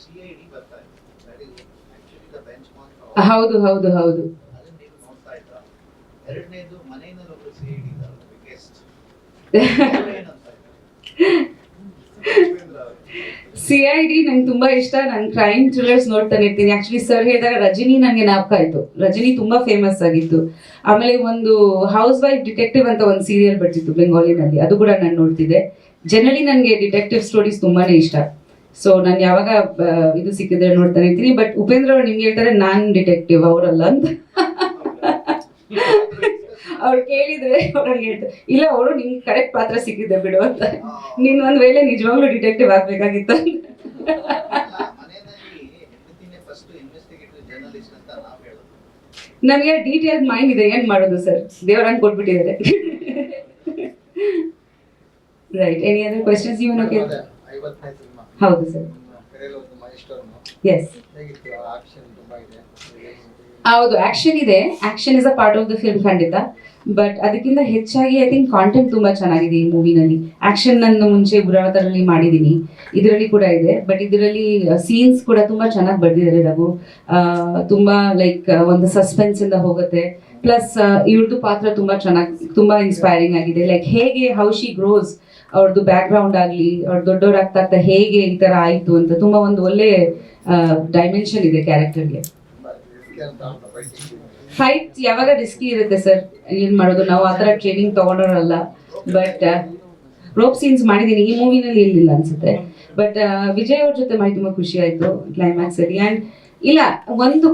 CID ಬರ್ತಾ ಇದೆ. That is actually the benchmark. ಹೌದು. ಅದನ್ನ ನೀವು ನೋಡ್ತಾ ಇದ್ರ. ಎರಡನೇದು ಮನೆಯಲ್ಲಿ ಒಬ್ಬರು CID ಇದ್ದಾರೆ, ಬಿಗ್ಗೆಸ್ಟ್. CID ನಂಗೆ ತುಂಬಾ ಇಷ್ಟ. ನಾನು ಕ್ರೈಮ್ ಥ್ರಿಲ್ಲರ್ಸ್ ನೋಡ್ತಾನೆ ಇರ್ತೀನಿ. ಆಕ್ಚುಲಿ ಸರ್ ಹೇಳಿದಾಗ ರಜನಿ ನನಗೆ ಜ್ಞಾಪಕ ಆಯ್ತು. ರಜನಿ ತುಂಬಾ ಫೇಮಸ್ ಆಗಿತ್ತು. ಆಮೇಲೆ ಒಂದು ಹೌಸ್ ವೈಫ್ ಡಿಟೆಕ್ಟಿವ್ ಅಂತ ಒಂದು ಸೀರಿಯಲ್ ಬರ್ತಿತ್ತು ಬೆಂಗಾಲಿನಲ್ಲಿ, ಅದು ಕೂಡ ನಾನು ನೋಡ್ತಿದ್ದೆ. ಜನರಲಿ ನನಗೆ ಡಿಟೆಕ್ಟಿವ್ ಸ್ಟೋರೀಸ್ ತುಂಬಾನೇ ಇಷ್ಟ. ಸೊ ನಾನು ಯಾವಾಗ ಇದು ಸಿಕ್ಕಿದ್ರೆ ನೋಡ್ತಾನೆ ಇರ್ತೀನಿ. ಬಟ್ ಉಪೇಂದ್ರ ಅವರು ನಿಮ್ಗೆ ಹೇಳ್ತಾರೆ ನಾನ್ ಡಿಟೆಕ್ಟಿವ್, ಅವರಲ್ಲ ಅಂತ. ಅವ್ರು ಕೇಳಿದ್ರೆ ಅವ್ರಿಗೆ ಹೇಳ್ತಾರೆ ಇಲ್ಲ, ಅವರು ನಿಮ್ಗೆ ಕರೆಕ್ಟ್ ಪಾತ್ರ ಸಿಕ್ಕಿದೆ ಬಿಡು ಅಂತ. ನೀನ್ ಒಂದ್ ವೇಳೆ ನಿಜವಾಗ್ಲೂ ಡಿಟೆಕ್ಟಿವ್ ಆಗ್ಬೇಕಾಗಿತ್ತು ಅಂತ. ನಮ್ಗೆ ಡೀಟೇಲ್ ಮೈಂಡ್ ಇದೆ, ಏನ್ ಮಾಡೋದು ಸರ್, ದೇವರಂಗ್ ಕೊಟ್ಬಿಟ್ಟಿದ್ದಾರೆ. Right, any other questions you want to care? ಹೌದು ಸರ್. ಎಸ್, ಹೌದು, ಆಕ್ಷನ್ ಇದೆ. Action is a part of the film ಖಂಡಿತ. ಬಟ್ ಅದಕ್ಕಿಂತ ಹೆಚ್ಚಾಗಿ ಐ ಥಿಂಕ್ ಕಾಂಟೆಂಟ್ ತುಂಬಾ ಚೆನ್ನಾಗಿದೆ ಈ ಮೂವಿನಲ್ಲಿ. ಆಕ್ಷನ್ ನಾನು ಮುಂಚೆ ಉಗ್ರಾವತಾರಲ್ಲಿ ಮಾಡಿದ್ದೀನಿ, ಇದರಲ್ಲಿ ಕೂಡ ಇದೆ. ಬಟ್ ಇದರಲ್ಲಿ ಸೀನ್ಸ್ ಕೂಡ ತುಂಬಾ ಚೆನ್ನಾಗಿ ಬರ್ದಿದ್ದಾರೆ ರಘು. ತುಂಬಾ ಲೈಕ್ ಒಂದು ಸಸ್ಪೆನ್ಸ್ ಇಂದ ಹೋಗುತ್ತೆ. ಪ್ಲಸ್ ಇವ್ರದ್ದು ಪಾತ್ರ ತುಂಬಾ ಚೆನ್ನಾಗಿ, ತುಂಬಾ ಇನ್ಸ್ಪೈರಿಂಗ್ ಆಗಿದೆ. ಲೈಕ್ ಹೇಗೆ ಹೌ ಶಿ ಗ್ರೋಸ್, ಅವ್ರದ್ದು ಬ್ಯಾಕ್ ಗ್ರೌಂಡ್ ಆಗಲಿ, ಅವ್ರು ದೊಡ್ಡವರಾಗ್ತಾ ಹೇಗೆ ಈ ತರ ಆಯ್ತು ಅಂತ ತುಂಬಾ ಒಂದು ಒಳ್ಳೆ ಡೈಮೆನ್ಷನ್ ಇದೆ ಕ್ಯಾರೆಕ್ಟರ್ಗೆ. ಫೈಟ್ ಯಾವಾಗ ರಿಸ್ಕಿ ಇರುತ್ತೆ ಸರ್, ಏನ್ ಮಾಡೋದು, ನಾವು ಆತರ ಟ್ರೈನಿಂಗ್ ತಗೊಂಡೋರಲ್ಲ. ಬಟ್ ರೋಪ್ ಸೀನ್ಸ್ ಮಾಡಿದೀನಿ, ಈ ಮೂವಿನಲ್ಲಿ ಇರ್ಲಿಲ್ಲ ಅನ್ಸುತ್ತೆ. ಬಟ್ ವಿಜಯ್ ಅವ್ರ ಜೊತೆ ಮಾಡಿ ತುಂಬಾ ಖುಷಿ ಆಯ್ತು ಕ್ಲೈಮ್ಯಾಕ್ಸ್ ಅಲ್ಲಿ. ಅಂಡ್ ಇಲ್ಲ, ಒಂದು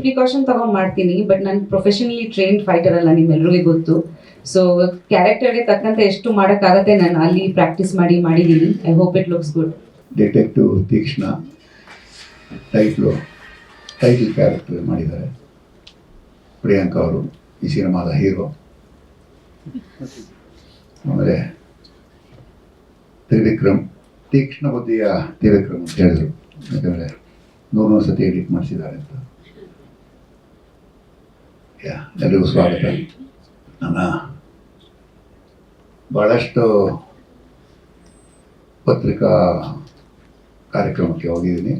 ಪ್ರಿಕಾಷನ್ ತಗೊಂಡ್ ಮಾಡ್ತೀನಿ. ಬಟ್ ನಾನು ಪ್ರೊಫೆಷನಲಿ ಟ್ರೈನ್ಡ್ ಫೈಟರ್ ಅಲ್ಲ, ನಿಮ್ಮೆಲ್ರಿಗೂ ಗೊತ್ತು. ಸೊ ಕ್ಯಾರೆಕ್ಟರ್ಗೆ ತಕ್ಕಂತೆ ಎಷ್ಟು ಮಾಡಕ್ಕಾಗತ್ತೆ ನಾನು ಅಲ್ಲಿ ಪ್ರಾಕ್ಟೀಸ್ ಮಾಡಿದೀನಿ. I hope it looks good. Detective Teekshna title character ಮಾಡಿದ್ದಾರೆ. ಪ್ರಿಯಾಂಕಾ ಅವರು ಈ ಸಿನಿಮಾದ ಹೀರೋ. ಆಮೇಲೆ ತ್ರಿವಿಕ್ರಮ್, ತೀಕ್ಷ್ಣ ಬುದ್ಧಿಯ ತ್ರಿವಿಕ್ರಮ್ ಅಂತ ಹೇಳಿದ್ರು, ಯಾಕಂದರೆ 100 ಸತಿ ಎಡಿಟ್ ಮಾಡಿಸಿದ್ದಾರೆ ಅಂತ. ಎಲ್ಲರಿಗೂ ಸ್ವಾಗತ. ನಾನು ಭಾಳಷ್ಟು ಪತ್ರಿಕಾ ಕಾರ್ಯಕ್ರಮಕ್ಕೆ ಹೋಗಿದ್ದೀನಿ.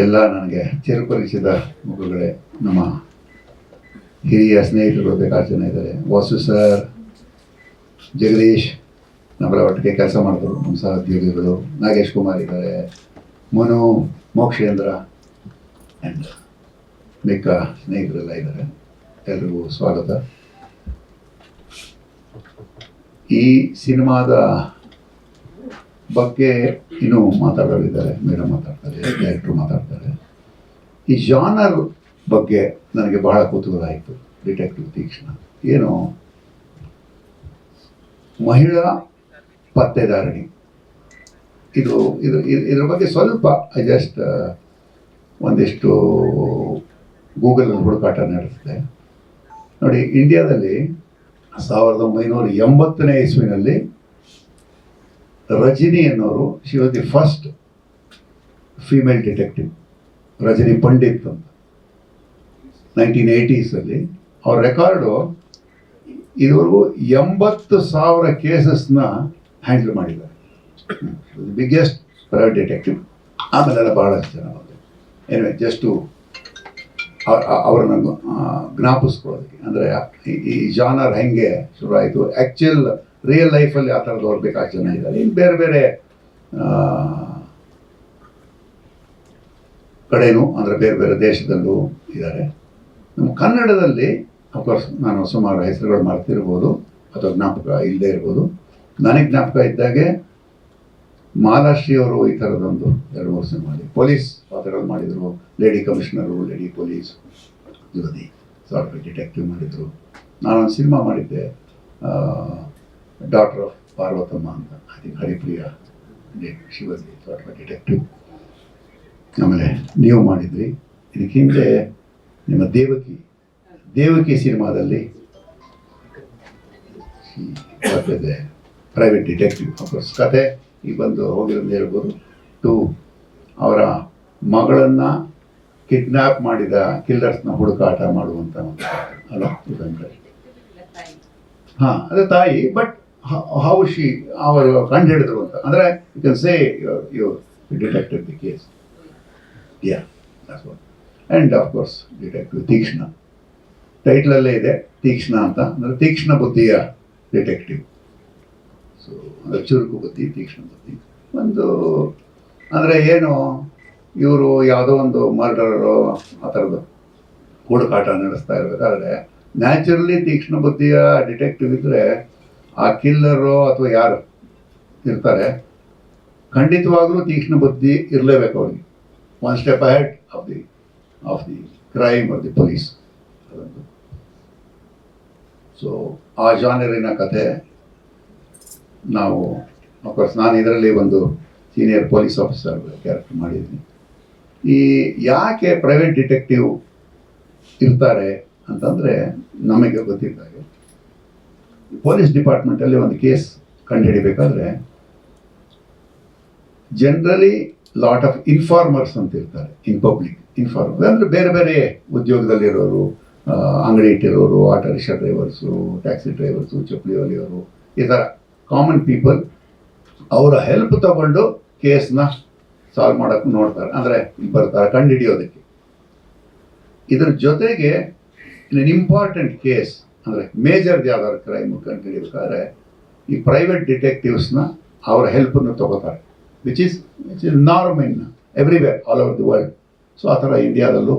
ಎಲ್ಲ ನನಗೆ ಚಿರಪರಿಚಿತ ಮುಖಗಳೇ. ನಮ್ಮ ಹಿರಿಯ ಸ್ನೇಹಿತರು ಬೇಕಾದ ಜನ ಇದ್ದಾರೆ. ವಾಸು ಸರ್, ಜಗದೀಶ್ ನಮ್ಮರ ಒಟ್ಟಿಗೆ ಕೆಲಸ ಮಾಡಿದ್ರು, ನಮ್ಮ ಸಹೋದ್ಯೋಗಿಗಳು. ನಾಗೇಶ್ ಕುಮಾರ್ ಇದ್ದಾರೆ, ಮನು, ಮೋಕ್ಷೇಂದ್ರ ಆ್ಯಂಡ್ ಮಿಕ್ಕ ಸ್ನೇಹಿತರೆಲ್ಲ ಇದ್ದಾರೆ. ಎಲ್ರಿಗೂ ಸ್ವಾಗತ. ಈ ಸಿನಿಮಾದ ಬಗ್ಗೆ ಇನ್ನೂ ಮಾತಾಡೋರಿದ್ದಾರೆ, ಮೇಡಮ್ ಮಾತಾಡ್ತಾರೆ, ಡೈರೆಕ್ಟ್ರು ಮಾತಾಡ್ತಾರೆ. ಈ ಜಾನರ್ ಬಗ್ಗೆ ನನಗೆ ಬಹಳ ಕುತೂಹಲ ಆಯಿತು. ಡಿಟೆಕ್ಟಿವ್ ತೀಕ್ಷ್ಣ ಏನು ಮಹಿಳಾ ಪತ್ತೆದಾರಣಿ, ಇದ್ರ ಬಗ್ಗೆ ಸ್ವಲ್ಪ ಜಸ್ಟ್ ಒಂದಿಷ್ಟು ಗೂಗಲಲ್ಲಿ ಹುಡುಕಾಟ ನಡೆಸಿದೆ. ನೋಡಿ, ಇಂಡಿಯಾದಲ್ಲಿ 1980ನೇ ಇಸ್ವಿನಲ್ಲಿ ರಜಿನಿ ಅನ್ನೋರು, she was the first female detective. Rajani Pandit ಅಂತ 1980s ಅವ್ರ ರೆಕಾರ್ಡು ಇದುವರೆಗೂ 80,000 ಕೇಸಸ್ನ ಹ್ಯಾಂಡಲ್ ಮಾಡಿದ್ದಾರೆ. Biggest private detective. ಆಮೇಲೆಲ್ಲ ಭಾಳಷ್ಟು ಜನ ಬಂದರು. ಏನಿವೆ ಜಸ್ಟು ಅವ್ರನ್ನ ಜ್ಞಾಪಿಸ್ಕೊಳ್ಳೋದಕ್ಕೆ, ಅಂದರೆ ಈ ಜಾನರ್ ಹೆಂಗೆ ಶುರುವಾಯಿತು, ಆ್ಯಕ್ಚುಯಲ್ ರಿಯಲ್ ಲೈಫಲ್ಲಿ ಆ ಥರದವ್ರು ಬೇಕಾದ ಜನ ಇದ್ದಾರೆ. ಇನ್ನು ಬೇರೆ ಬೇರೆ ಕಡೆನೂ, ಅಂದರೆ ಬೇರೆ ಬೇರೆ ದೇಶದಲ್ಲೂ ಇದ್ದಾರೆ. ನಮ್ಮ ಕನ್ನಡದಲ್ಲಿ ಅಫ್ಕೋರ್ಸ್ ನಾನು ಸುಮಾರು ಹೆಸರುಗಳು ಮಾಡ್ತಿರ್ಬೋದು ಅಥವಾ ಜ್ಞಾಪಕ ಇಲ್ಲದೆ ಇರ್ಬೋದು. ನನಗೆ ಜ್ಞಾಪಕ ಇದ್ದಾಗೆ ಮಾಲಾಶ್ರೀ ಅವರು ಈ ಥರದೊಂದು 2-3 ಸಿನಿಮಾ ಮಾಡಿ ಪೊಲೀಸ್ ಪಾತ್ರಗಳು ಮಾಡಿದರು. ಲೇಡಿ ಕಮಿಷನರು, ಲೇಡಿ ಪೊಲೀಸ್, ಯುವತಿ ಸಾಫ್ಟ್ ಡಿಟೆಕ್ಟಿವ್ ಮಾಡಿದರು. ನಾನೊಂದು ಸಿನಿಮಾ ಮಾಡಿದ್ದೆ, ಡಾಟರ್ ಆಫ್ ಪಾರ್ವತಮ್ಮ ಅಂತ. I think Haripriya Shivaji soft detective. ಆಮೇಲೆ ನೀವು ಮಾಡಿದ್ರಿ. ಇದಕ್ಕೆ ಹಿಂದೆ ನಿಮ್ಮ ದೇವಕಿ ಸಿನಿಮಾದಲ್ಲಿ ಪ್ರೈವೇಟ್ ಡಿಟೆಕ್ಟಿವ್. ಅಫ್ಕೋರ್ಸ್ ಕತೆ ಈಗ ಬಂದು ಹೋಗಿರೋದು ಹೇಳ್ಬೋದು. 2 ಅವರ ಮಗಳನ್ನು ಕಿಡ್ನ್ಯಾಪ್ ಮಾಡಿದ ಕಿಲ್ಲರ್ಸ್ನ ಹುಡುಕಾಟ ಮಾಡುವಂಥ ಒಂದು ಅಲ್ಲ ಇದಂದ್ರೆ ಹಾಂ ಅದೇ ತಾಯಿ. ಬಟ್ ಹೌ ಶಿ ಅವರು ಕಂಡು ಹಿಡಿದ್ರು ಅಂತ, ಅಂದರೆ you can say you detected the case. Yeah that's what. And of course detective Teekshna, ಟೈಟ್ಲಲ್ಲೇ ಇದೆ ತೀಕ್ಷ್ಣ ಅಂತ. ಅಂದರೆ ತೀಕ್ಷ್ಣ ಬುದ್ಧಿಯ ಡಿಟೆಕ್ಟಿವ್. ಸೊ ಅಂದರೆ ಚುರುಕು ಬುದ್ಧಿ, ತೀಕ್ಷ್ಣ ಬುದ್ಧಿ. ಒಂದು ಅಂದರೆ ಏನು, ಇವರು ಯಾವುದೋ ಒಂದು ಮರ್ಡರರು ಆ ಥರದ್ದು ಹುಡುಕಾಟ ನಡೆಸ್ತಾ ಇರಬೇಕಾದ್ರೆ ನ್ಯಾಚುರಲಿ ತೀಕ್ಷ್ಣ ಬುದ್ಧಿಯ ಡಿಟೆಕ್ಟಿವ್ ಇದ್ದರೆ ಆ ಕಿಲ್ಲರು ಅಥವಾ ಯಾರು ಇರ್ತಾರೆ ಖಂಡಿತವಾಗ್ಲೂ ತೀಕ್ಷ್ಣ ಬುದ್ಧಿ ಇರಲೇಬೇಕು ಅವ್ರಿಗೆ. 1 step ahead of the crime of the police. ಅದೊಂದು. ಸೊ ಆ ಜಾನರಿನ ಕತೆ ನಾವು ಅಫ್ಕೋರ್ಸ್ ನಾನು ಇದರಲ್ಲಿ ಒಂದು ಸೀನಿಯರ್ ಪೊಲೀಸ್ ಆಫೀಸರ್ ಕ್ಯಾರೆಕ್ಟರ್ ಮಾಡಿದ್ದೀನಿ. ಈ ಯಾಕೆ ಪ್ರೈವೇಟ್ ಡಿಟೆಕ್ಟಿವ್ ಇರ್ತಾರೆ ಅಂತಂದರೆ, ನಮಗೆ ಗೊತ್ತಿದ್ದಾಗೆ ಪೊಲೀಸ್ ಡಿಪಾರ್ಟ್ಮೆಂಟಲ್ಲಿ ಒಂದು case ಕಂಡುಹಿಡಿಬೇಕಾದ್ರೆ generally lot of informers ಅಂತ ಇರ್ತಾರೆ. ಇನ್ ಪಬ್ಲಿಕ್ ಇನ್ಫಾರ್ಮರ್ ಅಂದರೆ ಬೇರೆ ಬೇರೆ ಉದ್ಯೋಗದಲ್ಲಿರೋರು, ಅಂಗಡಿ ಇಟ್ಟಿರೋರು, auto rickshaw drivers, taxi drivers, ಚಪ್ಪಲಿ ಹೊಲಿಯೋರು, ಈ ಥರ ಕಾಮನ್ ಪೀಪಲ್ ಅವರ ಹೆಲ್ಪ್ ತಗೊಂಡು ಕೇಸ್ನ ಸಾಲ್ವ್ ಮಾಡೋಕ್ಕೆ ನೋಡ್ತಾರೆ, ಅಂದರೆ ಬರ್ತಾರೆ ಕಂಡುಹಿಡಿಯೋದಕ್ಕೆ. ಇದರ ಜೊತೆಗೆ ಇನ್ ಇಂಪಾರ್ಟೆಂಟ್ ಕೇಸ್ ಅಂದರೆ ಮೇಜರ್ದು ಯಾವ್ದಾದ್ರು ಕ್ರೈಮ್ ಕಂಡುಹಿಡಿಬೇಕಾದ್ರೆ ಈ ಪ್ರೈವೇಟ್ ಡಿಟೆಕ್ಟಿವ್ಸ್ನ ಅವರ ಹೆಲ್ಪನ್ನು ತಗೋತಾರೆ. Which is norm in everywhere all over the world. So ಆ ಥರ ಇಂಡಿಯಾದಲ್ಲೂ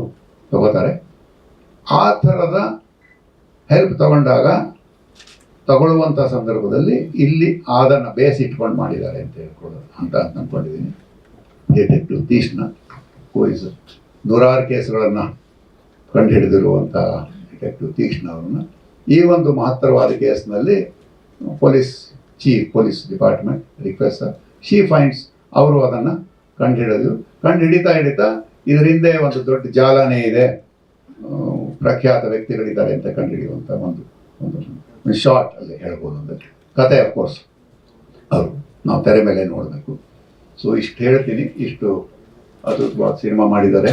ತಗೋತಾರೆ. ಆ ಥರದ ಹೆಲ್ಪ್ ತಗೊಳ್ಳುವಂಥ ಸಂದರ್ಭದಲ್ಲಿ ಇಲ್ಲಿ ಅದನ್ನು ಬೇಸ್ ಇಟ್ಕೊಂಡು ಮಾಡಿದ್ದಾರೆ ಅಂತ ಹೇಳ್ಕೊಳ್ಳೋದು ಅಂತ ಅಂದ್ಕೊಂಡಿದ್ದೀನಿ. ಡಿಟೆಕ್ಟಿವ್ ತೀಕ್ಷ್ಣ ಹೂಯಿಸ್ 100 ಕೇಸ್ಗಳನ್ನು ಕಂಡುಹಿಡಿದಿರುವಂಥ ಡಿಟೆಕ್ಟಿವ್ ತೀಕ್ಷ್ಣ ಅವ್ರನ್ನ ಈ ಒಂದು ಮಹತ್ತರವಾದ ಕೇಸ್ನಲ್ಲಿ police department request she finds ಅವರು ಅದನ್ನು ಕಂಡುಹಿಡಿತಾ ಇದರ ಹಿಂದೆ ಒಂದು ದೊಡ್ಡ ಜಾಲನೇ ಇದೆ, ಪ್ರಖ್ಯಾತ ವ್ಯಕ್ತಿಗಳಿದ್ದಾರೆ ಅಂತ ಕಂಡುಹಿಡಿಯುವಂಥ ಒಂದು ಶಾರ್ಟ್ ಅಲ್ಲಿ ಹೇಳ್ಬೋದು. ಅಂದರೆ ಕತೆ ಅಫ್ಕೋರ್ಸ್ ಅವರು ನಾವು ತೆರೆ ಮೇಲೆ ನೋಡಬೇಕು. ಸೊ ಇಷ್ಟು ಹೇಳ್ತೀನಿ. ಇಷ್ಟು ಅದ್ಭುತವಾದ ಸಿನಿಮಾ ಮಾಡಿದ್ದಾರೆ.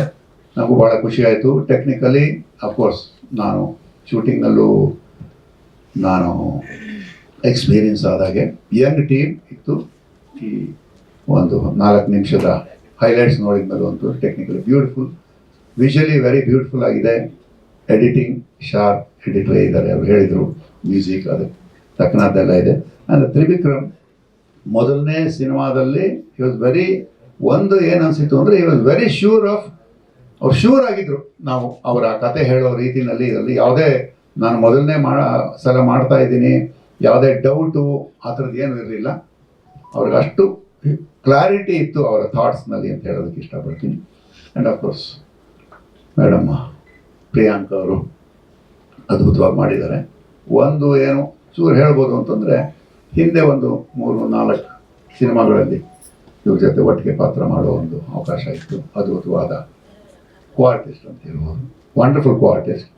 ನನಗೂ ಭಾಳ ಖುಷಿ ಆಯಿತು. ಟೆಕ್ನಿಕಲಿ ಅಫ್ಕೋರ್ಸ್ ನಾನು ಶೂಟಿಂಗ್ನಲ್ಲೂ ನಾನು ಎಕ್ಸ್ಪೀರಿಯನ್ಸ್ ಆದಾಗೆ ಯಂಗ್ ಟೀಮ್ ಇತ್ತು. ಈ ಒಂದು 4 ನಿಮಿಷದ ಹೈಲೈಟ್ಸ್ ನೋಡಿದ್ಮೇಲೆ ಅಂತೂ technically beautiful, visually very beautiful ಆಗಿದೆ. ಎಡಿಟಿಂಗ್ ಶಾರ್ಪ್ ಎಡಿಟರೇ ಇದ್ದಾರೆ, ಅವ್ರು ಹೇಳಿದರು. ಮ್ಯೂಸಿಕ್ ಅದಕ್ಕೆ ತಕ್ಕನಾದ್ದೆಲ್ಲ ಇದೆ. ಅಂದರೆ ತ್ರಿವಿಕ್ರಮ್ ಮೊದಲನೇ ಸಿನಿಮಾದಲ್ಲಿ ಹಿ ವಾಸ್ ವೆರಿ, ಒಂದು ಏನು ಅನಿಸಿತು ಅಂದರೆ ಹಿ ವಾಸ್ ವೆರಿ ಅವ್ರು ಶ್ಯೂರ್ ಆಗಿದ್ರು. ನಾವು ಅವರ ಕತೆ ಹೇಳೋ ರೀತಿಯಲ್ಲಿ ಇದರಲ್ಲಿ ಯಾವುದೇ ನಾನು ಮೊದಲನೇ ಸಲ ಮಾಡ್ತಾ ಇದ್ದೀನಿ, ಯಾವುದೇ ಡೌಟು ಆ ಥರದ್ದು ಏನೂ ಇರಲಿಲ್ಲ. ಅವ್ರಿಗೆ ಅಷ್ಟು ಕ್ಲಾರಿಟಿ ಇತ್ತು ಅವರ ಥಾಟ್ಸ್ನಲ್ಲಿ ಅಂತ ಹೇಳೋದಕ್ಕೆ ಇಷ್ಟಪಡ್ತೀನಿ. ಆ್ಯಂಡ್ ಅಫ್ಕೋರ್ಸ್ ಮೇಡಮ್ ಪ್ರಿಯಾಂಕ ಅವರು ಅದ್ಭುತವಾಗಿ ಮಾಡಿದ್ದಾರೆ. ಒಂದು ಏನು ಚೂರು ಹೇಳ್ಬೋದು ಅಂತಂದರೆ, ಹಿಂದೆ ಒಂದು 3-4 ಸಿನಿಮಾಗಳಲ್ಲಿ ಇವ್ರ ಜೊತೆ ಒಟ್ಟಿಗೆ ಪಾತ್ರ ಮಾಡೋ ಒಂದು ಅವಕಾಶ ಇತ್ತು. ಅದ್ಭುತವಾದ ಕೋ-ಆರ್ಟಿಸ್ಟ್ ಅಂತ ಹೇಳ್ಬೋದು, ವಂಡರ್ಫುಲ್ ಕೋ-ಆರ್ಟಿಸ್ಟ್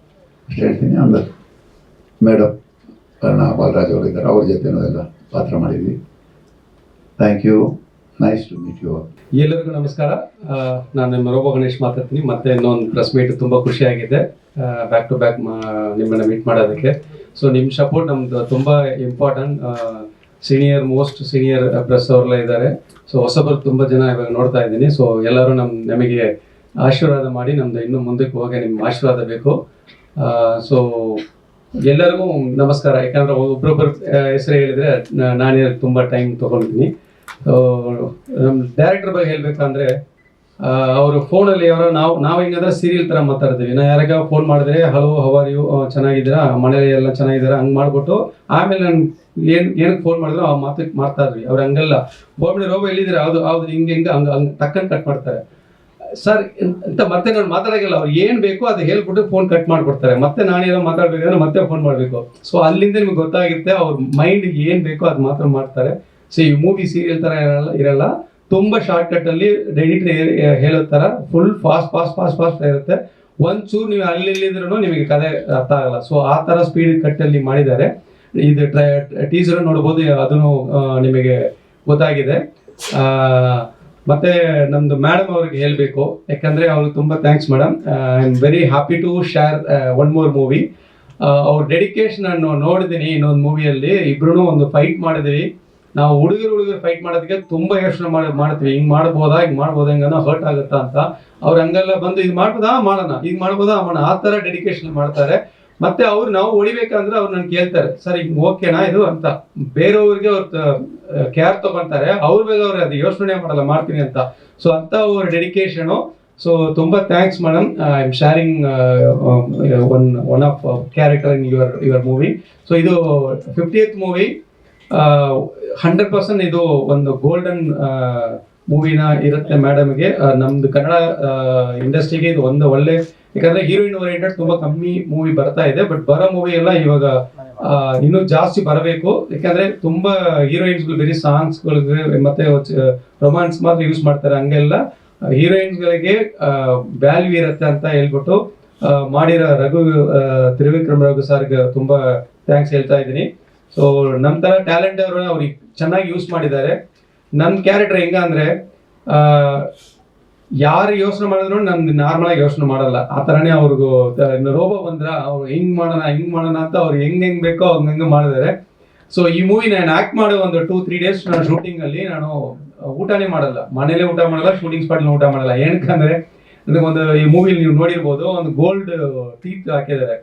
ಅಷ್ಟು ಹೇಳ್ತೀನಿ. ಅಂದರೆ ಮೇಡಮ್ ಕರ್ಣ ಬಾಲರಾಜ್ ಅವರು ಇದ್ದಾರೆ, ಅವ್ರ ಜೊತೆನೂ ಎಲ್ಲ ಪಾತ್ರ ಮಾಡಿದ್ವಿ. Thank you. Nice to meet you. ಎಲ್ಲರಿಗೂ ನಮಸ್ಕಾರ. ನಾನು ನಿಮ್ಮ ರೋಬೋ ಗಣೇಶ್ ಮಾತಾಡ್ತೀನಿ. ಮತ್ತೆ ಇನ್ನೊಂದು ಪ್ರೆಸ್ ಮೀಟ್ ತುಂಬ ಖುಷಿಯಾಗಿದೆ ಬ್ಯಾಕ್ ಟು ಬ್ಯಾಕ್ ನಿಮ್ಮನ್ನು ಮೀಟ್ ಮಾಡೋದಕ್ಕೆ. ಸೊ ನಿಮ್ಮ ಸಪೋರ್ಟ್ ನಮ್ದು ತುಂಬ ಇಂಪಾರ್ಟೆಂಟ್. ಮೋಸ್ಟ್ ಸೀನಿಯರ್ ಪ್ರೆಸ್ ಅವರೆಲ್ಲ ಇದ್ದಾರೆ. ಸೊ ಹೊಸಬರು ತುಂಬ ಜನ ಇವಾಗ ನೋಡ್ತಾ ಇದ್ದೀನಿ. ಸೊ ಎಲ್ಲರೂ ನಮಗೆ ಆಶೀರ್ವಾದ ಮಾಡಿ ನಮ್ದು ಇನ್ನೂ ಮುಂದಕ್ಕೆ ಹೋಗಿ ನಿಮ್ಮ ಆಶೀರ್ವಾದ ಬೇಕು. ಸೊ ಎಲ್ಲರಿಗೂ ನಮಸ್ಕಾರ. ಯಾಕಂದ್ರೆ ಒಬ್ಬರೊಬ್ಬರ ಹೆಸರು ಹೇಳಿದ್ರೆ ನಾನೇ ತುಂಬ ಟೈಮ್ ತೊಗೊಂಡಿದ್ದೀನಿ. ನಮ್ಮ ಡೈರೆಕ್ಟರ್ ಬಗ್ಗೆ ಹೇಳ್ಬೇಕಂದ್ರೆ ಅವರು ಫೋನಲ್ಲಿ ಯಾರೋ ನಾವು ಹಿಂಗಂದ್ರೆ ಸೀರಿಯಲ್ ಥರ ಮಾತಾಡ್ತೀವಿ. ನಾ ಯಾರಾಗ ಫೋನ್ ಮಾಡಿದ್ರೆ ಹಲೋ ಹವರ್ ಯು, ಚೆನ್ನಾಗಿದ್ದೀರಾ, ಮನೇಲಿ ಎಲ್ಲ ಚೆನ್ನಾಗಿದ್ದೀರಾ ಹಂಗೆ ಮಾಡ್ಬಿಟ್ಟು ಆಮೇಲೆ ನಾನು ಏನಕ್ಕೆ ಫೋನ್ ಮಾಡಿದ್ರು ಆ ಮಾತಕ್ಕೆ ಮಾಡ್ತಾ ಇದ್ವಿ. ಅವ್ರು ಹಂಗಲ್ಲ, ಫೋನ್ ಮಾಡಿ ರೋಬೋ ಎಲ್ಲಿದ್ದೀರಾ, ಹೌದು ಹಿಂಗೆ ಹಂಗೆ ಟಕ್ಕನ್ ಕಟ್ ಮಾಡ್ತಾರೆ. ಸರ್ ಅಂತ ಮತ್ತೆ ನಾನು ಮಾತಾಡೋಂಗಿಲ್ಲ. ಅವ್ರು ಏನು ಬೇಕೋ ಅದು ಹೇಳ್ಬಿಟ್ಟು ಫೋನ್ ಕಟ್ ಮಾಡಿಬಿಡ್ತಾರೆ. ಮತ್ತೆ ನಾನೇನೋ ಮಾತಾಡ್ಬೇಕಂದ್ರೆ ಮತ್ತೆ ಫೋನ್ ಮಾಡಬೇಕು. ಸೊ ಅಲ್ಲಿಂದ ನಿಮ್ಗೆ ಗೊತ್ತಾಗುತ್ತೆ ಅವ್ರ ಮೈಂಡಿಗೆ ಏನು ಬೇಕೋ ಅದು ಮಾತ್ರ ಮಾಡ್ತಾರೆ. ಸೊ ಈ ಮೂವಿ ಸೀರಿಯಲ್ ಥರ ಇರಲ್ಲ, ತುಂಬ ಶಾರ್ಟ್ಕಟ್ಟಲ್ಲಿ ಎಡಿಟರ್ ಹೇಳೋ ಥರ ಫುಲ್ ಫಾಸ್ಟ್ ಇರುತ್ತೆ. ಒಂಚೂರು ನೀವು ಅಲ್ಲಿದ್ರೂ ನಿಮಗೆ ಕಥೆ ಅರ್ಥ ಆಗಲ್ಲ. ಸೊ ಆ ಥರ ಸ್ಪೀಡ್ ಕಟ್ಟಲ್ಲಿ ಮಾಡಿದ್ದಾರೆ. ಇದು ಟೀಸರ್ ನೋಡ್ಬೋದು, ಅದನ್ನು ನಿಮಗೆ ಗೊತ್ತಾಗಿದೆ. ಮತ್ತೆ ನಮ್ದು ಮೇಡಮ್ ಅವ್ರಿಗೆ ಹೇಳಬೇಕು, ಯಾಕಂದ್ರೆ ಅವ್ರಿಗೆ ತುಂಬ thanks madam. I am very happy to share one more movie. ಅವ್ರ ಡೆಡಿಕೇಶನ್ ನಾನು ನೋಡಿದ್ದೀನಿ. ಇನ್ನೊಂದು ಮೂವಿಯಲ್ಲಿ ಇಬ್ರು ಒಂದು ಫೈಟ್ ಮಾಡಿದ್ವಿ. ನಾವು ಹುಡುಗರು ಫೈಟ್ ಮಾಡೋದಕ್ಕೆ ತುಂಬ ಯೋಚನೆ ಮಾಡ್ತೀವಿ, ಹಿಂಗೆ ಮಾಡ್ಬೋದಾ ಹಿಂಗನ್ನೋ ಹರ್ಟ್ ಆಗುತ್ತಾ ಅಂತ. ಅವ್ರು ಹಂಗೆಲ್ಲ ಬಂದು ಇದು ಮಾಡ್ಬೋದಾ ಮಾಡೋಣ, ಈಗ ಮಾಡ್ಬೋದಾ ಮಾಡೋಣ, ಆ ಥರ ಡೆಡಿಕೇಶನ್ ಮಾಡ್ತಾರೆ. ಮತ್ತೆ ಅವ್ರು ನಾವು ಹೊಡಿಬೇಕಂದ್ರೆ ಅವ್ರು ನನ್ಗೆ ಕೇಳ್ತಾರೆ, ಸರ್ ಈಗ ಓಕೆನಾ ಇದು ಅಂತ. ಬೇರೆಯವ್ರಿಗೆ ಅವ್ರು ಕೇರ್ ತಗೊಂತಾರೆ, ಅವ್ರ ಬೇಗ ಅವ್ರು ಅದು ಯೋಚನೆ ಮಾಡಲ್ಲ, ಮಾಡ್ತೀನಿ ಅಂತ. ಸೊ ಅಂತ ಅವ್ರ ಡೆಡಿಕೇಶನು. ಸೊ ತುಂಬ thanks madam. I am sharing one of character in your movie. So ಇದು 50th ಮೂವಿ. 100% ಇದು ಒಂದು ಗೋಲ್ಡನ್ ಮೂವಿನ ಇರುತ್ತೆ ಮೇಡಮ್ಗೆ. ನಮ್ದು ಕನ್ನಡ ಇಂಡಸ್ಟ್ರಿಗೆ ಇದು ಒಂದು ಒಳ್ಳೆ, ಯಾಕಂದ್ರೆ ಹೀರೋಯಿನ್ ಓರಿಯೆಂಟೆಡ್ ತುಂಬಾ ಕಮ್ಮಿ ಮೂವಿ ಬರ್ತಾ ಇದೆ. ಬಟ್ ಬರೋ ಮೂವಿ ಎಲ್ಲ ಇವಾಗ ಇನ್ನೂ ಜಾಸ್ತಿ ಬರಬೇಕು. ಯಾಕಂದ್ರೆ ತುಂಬಾ ಹೀರೋಯಿನ್ಸ್ಗಳು ಬರೀ ಸಾಂಗ್ಸ್ಗಳಿಗೆ ಮತ್ತೆ ರೊಮ್ಯಾನ್ಸ್ ಮಾತ್ರ ಯೂಸ್ ಮಾಡ್ತಾರೆ. ಹಂಗೆಲ್ಲ ಹೀರೋಯಿನ್ಸ್ಗಳಿಗೆ ವ್ಯಾಲ್ಯೂ ಇರುತ್ತೆ ಅಂತ ಹೇಳ್ಬಿಟ್ಟು ಮಾಡಿರೋ ತ್ರಿವಿಕ್ರಮ್ ರಘು ಸರ್ಗೆ ತುಂಬಾ ಥ್ಯಾಂಕ್ಸ್ ಹೇಳ್ತಾ ಇದ್ದೀನಿ. ಸೊ ನಮ್ಮ ಥರ ಟ್ಯಾಲೆಂಟ್ ಅವ್ರಿಗೆ ಚೆನ್ನಾಗಿ ಯೂಸ್ ಮಾಡಿದ್ದಾರೆ. ನನ್ನ ಕ್ಯಾರೆಕ್ಟರ್ ಹೆಂಗ ಅಂದ್ರೆ ಯಾರು ಯೋಚನೆ ಮಾಡಿದ್ರು ನಮ್ದು ನಾರ್ಮಲ್ ಆಗಿ ಯೋಚನೆ ಮಾಡಲ್ಲ. ಆ ಥರನೇ ಅವ್ರಿಗೂ ರೋಬೋ ಬಂದ್ರ ಅವ್ರು ಹಿಂಗ್ ಮಾಡೋಣ ಅಂತ ಅವ್ರು ಹೆಂಗ್ ಬೇಕೋ ಹಂಗೆ ಮಾಡಿದ್ದಾರೆ. ಸೊ ಈ ಮೂವಿ ನಾನು ಆಕ್ಟ್ ಮಾಡೋ ಒಂದು 2-3 ಡೇಸ್ ನಾನು ಶೂಟಿಂಗ್ ಅಲ್ಲಿ ನಾನು ಊಟನೇ ಮಾಡಲ್ಲ, ಮನೇಲೆ ಊಟ ಮಾಡಲ್ಲ, ಶೂಟಿಂಗ್ ಸ್ಪಾಟ್ ಊಟ ಮಾಡಲ್ಲ. ಏನಕ್ಕಂದ್ರೆ ಒಂದು ಈ ಮೂವಿಲಿ ನೀವು ನೋಡಿರ್ಬೋದು, ಒಂದು ಗೋಲ್ಡ್ ಟೀತ್ ಹಾಕಿದ್ದಾರೆ.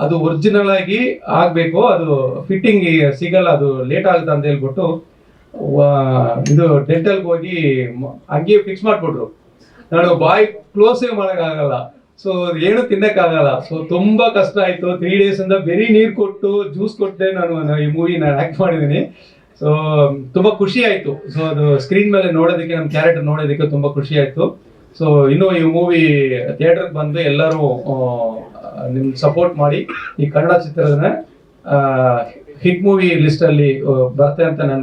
ಅದು ಒರಿಜಿನಲ್ ಆಗಿ ಆಗ್ಬೇಕು, ಅದು ಫಿಟ್ಟಿಂಗ್ ಸಿಗಲ್ಲ, ಅದು ಲೇಟ್ ಆಗುತ್ತೆ ಅಂತ ಹೇಳ್ಬಿಟ್ಟು ಇದು ಡೆಂಟಲ್ಗೆ ಹೋಗಿ ಹಂಗೆ ಫಿಕ್ಸ್ ಮಾಡ್ಬಿಟ್ರು. ನಾನು ಬಾಯ್ ಕ್ಲೋಸೇ ಮಾಡೋಕ್ಕಾಗಲ್ಲ, ಸೊ ಏನು ತಿನ್ನಕ್ಕಾಗಲ್ಲ. ಸೊ ತುಂಬಾ ಕಷ್ಟ ಆಯ್ತು. 3 days ಇಂದ ಬರೀ ನೀರು ಕೊಟ್ಟು ಜ್ಯೂಸ್ ಕೊಟ್ಟೆ ನಾನು ಈ ಮೂವಿ ನಾನು ಆಕ್ಟ್ ಮಾಡಿದ್ದೀನಿ. ಸೊ ತುಂಬಾ ಖುಷಿ ಆಯ್ತು. ಸೊ ಅದು ಸ್ಕ್ರೀನ್ ಮೇಲೆ ನೋಡೋದಕ್ಕೆ, ನಮ್ಮ ಕ್ಯಾರೆಕ್ಟರ್ ನೋಡೋದಕ್ಕೆ ತುಂಬಾ ಖುಷಿ ಆಯ್ತು. ಸೊ ಇನ್ನು ಈ ಮೂವಿ ಥಿಯೇಟರ್ಗೆ ಬಂದು ಎಲ್ಲರೂ ನಿಮ್ ಸಪೋರ್ಟ್ ಮಾಡಿ ಈ ಕನ್ನಡ ಚಿತ್ರದ ಹಿಟ್ ಮೂವಿ ಲಿಸ್ಟ್ ಅಲ್ಲಿ ಬರ್ತೇ ಅಂತ ನನ್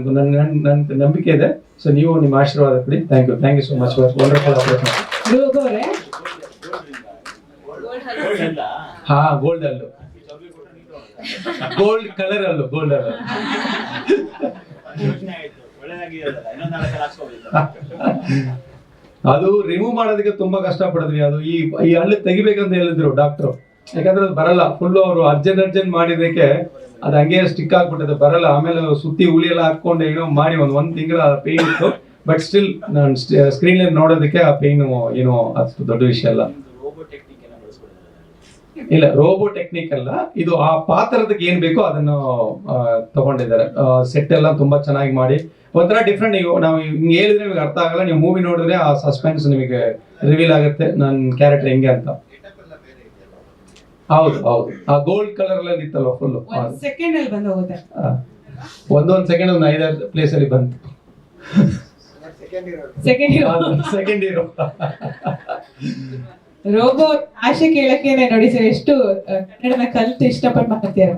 ನಂಬಿಕೆ ಇದೆ. ಸೊ ನೀವು ನಿಮ್ಮ ಆಶೀರ್ವಾದ ಕೊಡಿ. Thank you so much for wonderful operation. ಹಾ, ಗೋಲ್ಡ್ ಅಲ್ಲು, ಗೋಲ್ಡ್ ಕಲರ್ ಅಲ್ಲು, ಗೋಲ್ಡ್ ಅಲ್ಲು. ಅದು ರಿಮೂವ್ ಮಾಡೋದಕ್ಕೆ ತುಂಬಾ ಕಷ್ಟ ಪಡಿದ್ವಿ. ಅದು ಈ ಹಳ್ಳಿ ತೆಗಿಬೇಕಂತ ಹೇಳಿದ್ರು ಡಾಕ್ಟ್ರು. ಯಾಕಂದ್ರೆ ಅದು ಬರಲ್ಲ, ಫುಲ್ ಅವರು ಅರ್ಜೆಂಟ್ ಮಾಡಿದಕ್ಕೆ ಅದು ಹಂಗೆ ಸ್ಟಿಕ್ ಆಗ್ಬಿಟ್ಟದೆ, ಬರಲ್ಲ. ಆಮೇಲೆ ಸುತ್ತಿ ಹುಳಿ ಎಲ್ಲ ಹಾಕೊಂಡು ಏನೋ ಮಾಡಿ ಒಂದ್ ತಿಂಗಳ ಪೇನ್ ಇತ್ತು. ಬಟ್ ಸ್ಟಿಲ್ ನಾನು ಸ್ಕ್ರೀನ್ ನೋಡೋದಕ್ಕೆ ಆ ಪೇನ್ ಏನೋ ಅಷ್ಟು ದೊಡ್ಡ ವಿಷಯ ಅಲ್ಲ. ಇಲ್ಲ, ರೋಬೋ ಟೆಕ್ನಿಕ್ ಅಲ್ಲ ಇದು. ಆ ಪಾತ್ರದಕ್ಕೆ ಏನ್ ಬೇಕೋ ಅದನ್ನು ತಗೊಂಡಿದ್ದಾರೆ. ಸೆಟ್ ಎಲ್ಲ ತುಂಬಾ ಚೆನ್ನಾಗಿ ಮಾಡಿ ಒಂಥರ ಡಿಫ್ರೆಂಟ್. ನಾವು ಹಿಂಗೆ ಹೇಳಿದ್ರೆ ನಿಮಗೆ ಅರ್ಥ ಆಗಲ್ಲ, ನೀವು ಮೂವಿ ನೋಡಿದ್ರೆ ಆ ಸಸ್ಪೆನ್ಸ್ ನಿಮಗೆ ರಿವೀಲ್ ಆಗುತ್ತೆ ನನ್ನ ಕ್ಯಾರೆಕ್ಟರ್ ಹೆಂಗೆ ಅಂತ. ಹೌದು, ಆ ಗೋಲ್ಡ್ ಕಲರ್ ಅಲ್ಲಿ ಇತ್ತಲ್ಲ ಫುಲ್, ಸೆಕೆಂಡ್ ಅಲ್ಲಿ ಬಂದು ಹೋಗುತ್ತೆ. ಒಂದೊಂದು ಸೆಕೆಂಡ್ ಒಂದು 5 ಪ್ಲೇಸ್ ಅಲ್ಲಿ ಬಂತು. ಸೆಕೆಂಡ್ ಹೀರೋ ರೋಬೋ ಆಶೆ ಕೇಳಕ್ಕೇನೆ ನೋಡಿ ಸರ್, ಎಷ್ಟು ಕನ್ನಡನ ಕಲಿತು ಇಷ್ಟಪಟ್ಟು ಮಾತಾಡ್ತೀರ.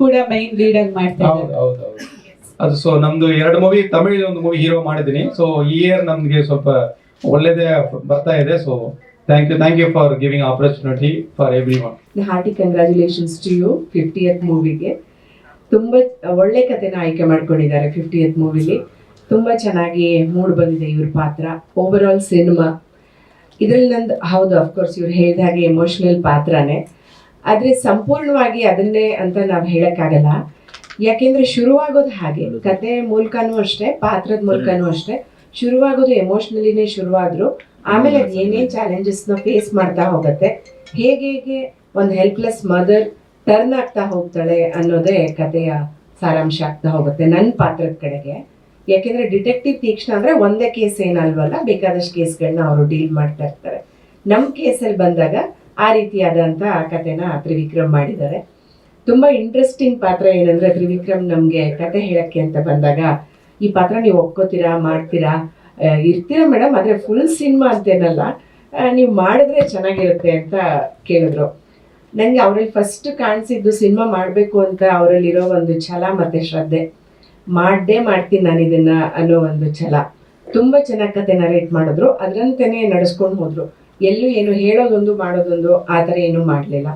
ಕೂಡ ಮೈನ್ ಲೀಡ್ ಆಗಿ ಮಾಡ್ತಾರೆ. ಹೌದು. ಅದು ಸೊ ನಮ್ದು 2 ಮೂವಿ, ತಮಿಳ್ ಒಂದು ಮೂವಿ ಹೀರೋ ಮಾಡಿದೀನಿ. ಸೊ ಈ ಇಯರ್ ನಮ್ಗೆ ಸ್ವಲ್ಪ ಒಳ್ಳೇದೇ ಬರ್ತಾ ಇದೆ. So thank you for giving opportunity for everyone. The hearty congratulations to you 50th movie ಗೆ. ತುಂಬ ಒಳ್ಳೆ ಕಥೆನ ಆಯ್ಕೆ ಮಾಡ್ಕೊಂಡಿದ್ದಾರೆ 50th ಮೂವಿಲಿ. ತುಂಬ ಚೆನ್ನಾಗಿ ಮೂಡ್ ಬಂದಿದೆ ಇವ್ರ ಪಾತ್ರ. ಓವರ್ ಆಲ್ ಸಿನಿಮಾ ಇದರಲ್ಲಿ ನಂದು ಹೌದು ಅಫ್ಕೋರ್ಸ್ ಇವ್ರು ಹೇಳಿದ ಹಾಗೆ ಎಮೋಷ್ನಲ್ ಪಾತ್ರನೇ, ಆದರೆ ಸಂಪೂರ್ಣವಾಗಿ ಅದನ್ನೇ ಅಂತ ನಾವು ಹೇಳೋಕ್ಕಾಗಲ್ಲ. ಯಾಕೆಂದರೆ ಶುರುವಾಗೋದು ಹಾಗೆ, ಕತೆ ಮೂಲಕನೂ ಅಷ್ಟೇ, ಪಾತ್ರದ ಮೂಲಕನೂ ಅಷ್ಟೇ. ಶುರುವಾಗೋದು ಎಮೋಷ್ನಲಿನೇ ಶುರುವಾದರೂ ಆಮೇಲೆ ಅದು ಏನೇನು ಚಾಲೆಂಜಸ್ನ ಫೇಸ್ ಮಾಡ್ತಾ ಹೋಗುತ್ತೆ, ಹೇಗೆ ಒಂದು ಹೆಲ್ಪ್ಲೆಸ್ ಮದರ್ ಟರ್ನ್ ಆಗ್ತಾ ಹೋಗ್ತಾಳೆ ಅನ್ನೋದೇ ಕಥೆಯ ಸಾರಾಂಶ ಆಗ್ತಾ ಹೋಗುತ್ತೆ ನನ್ನ ಪಾತ್ರದ ಕಡೆಗೆ. ಯಾಕೆಂದರೆ ಡಿಟೆಕ್ಟಿವ್ ತೀಕ್ಷ್ಣ ಅಂದರೆ ಒಂದೇ ಕೇಸ್ ಏನಲ್ವಲ್ಲ, ಬೇಕಾದಷ್ಟು ಕೇಸ್ಗಳನ್ನ ಅವರು ಡೀಲ್ ಮಾಡ್ತಾ ಇರ್ತಾರೆ. ನಮ್ಮ ಕೇಸಲ್ಲಿ ಬಂದಾಗ ಆ ರೀತಿಯಾದಂಥ ಕಥೆನ ತ್ರಿವಿಕ್ರಮ್ ಮಾಡಿದ್ದಾರೆ. ತುಂಬ ಇಂಟ್ರೆಸ್ಟಿಂಗ್ ಪಾತ್ರ ಏನಂದರೆ ತ್ರಿವಿಕ್ರಮ್ ನಮಗೆ ಕತೆ ಹೇಳೋಕ್ಕೆ ಅಂತ ಬಂದಾಗ, ಈ ಪಾತ್ರ ನೀವು ಒಪ್ಕೋತೀರಾ, ಮಾಡ್ತೀರಾ, ಇರ್ತೀರಾ ಮೇಡಮ್, ಆದರೆ ಫುಲ್ ಸಿನಿಮಾ ಅಂತೇನಲ್ಲ, ನೀವು ಮಾಡಿದ್ರೆ ಚೆನ್ನಾಗಿರುತ್ತೆ ಅಂತ ಕೇಳಿದ್ರು. ನನಗೆ ಅವರಲ್ಲಿ ಫಸ್ಟ್ ಕಾಣಿಸಿದ್ದು ಸಿನಿಮಾ ಮಾಡಬೇಕು ಅಂತ ಅವರಲ್ಲಿರೋ ಒಂದು ಛಲ ಮತ್ತು ಶ್ರದ್ಧೆ. ಮಾಡ್ತೀನಿ ನಾನು ಇದನ್ನು ಅನ್ನೋ ಒಂದು ಛಲ. ತುಂಬ ಚೆನ್ನಾಗಿ ಕತೆ ನರೇಟ್ ಮಾಡಿದ್ರು, ಅದರಂತೆಯೇ ನಡೆಸ್ಕೊಂಡು ಹೋದರು. ಎಲ್ಲೂ ಏನು ಹೇಳೋದೊಂದು ಮಾಡೋದೊಂದು ಆ ಥರ ಏನೂ ಮಾಡಲಿಲ್ಲ.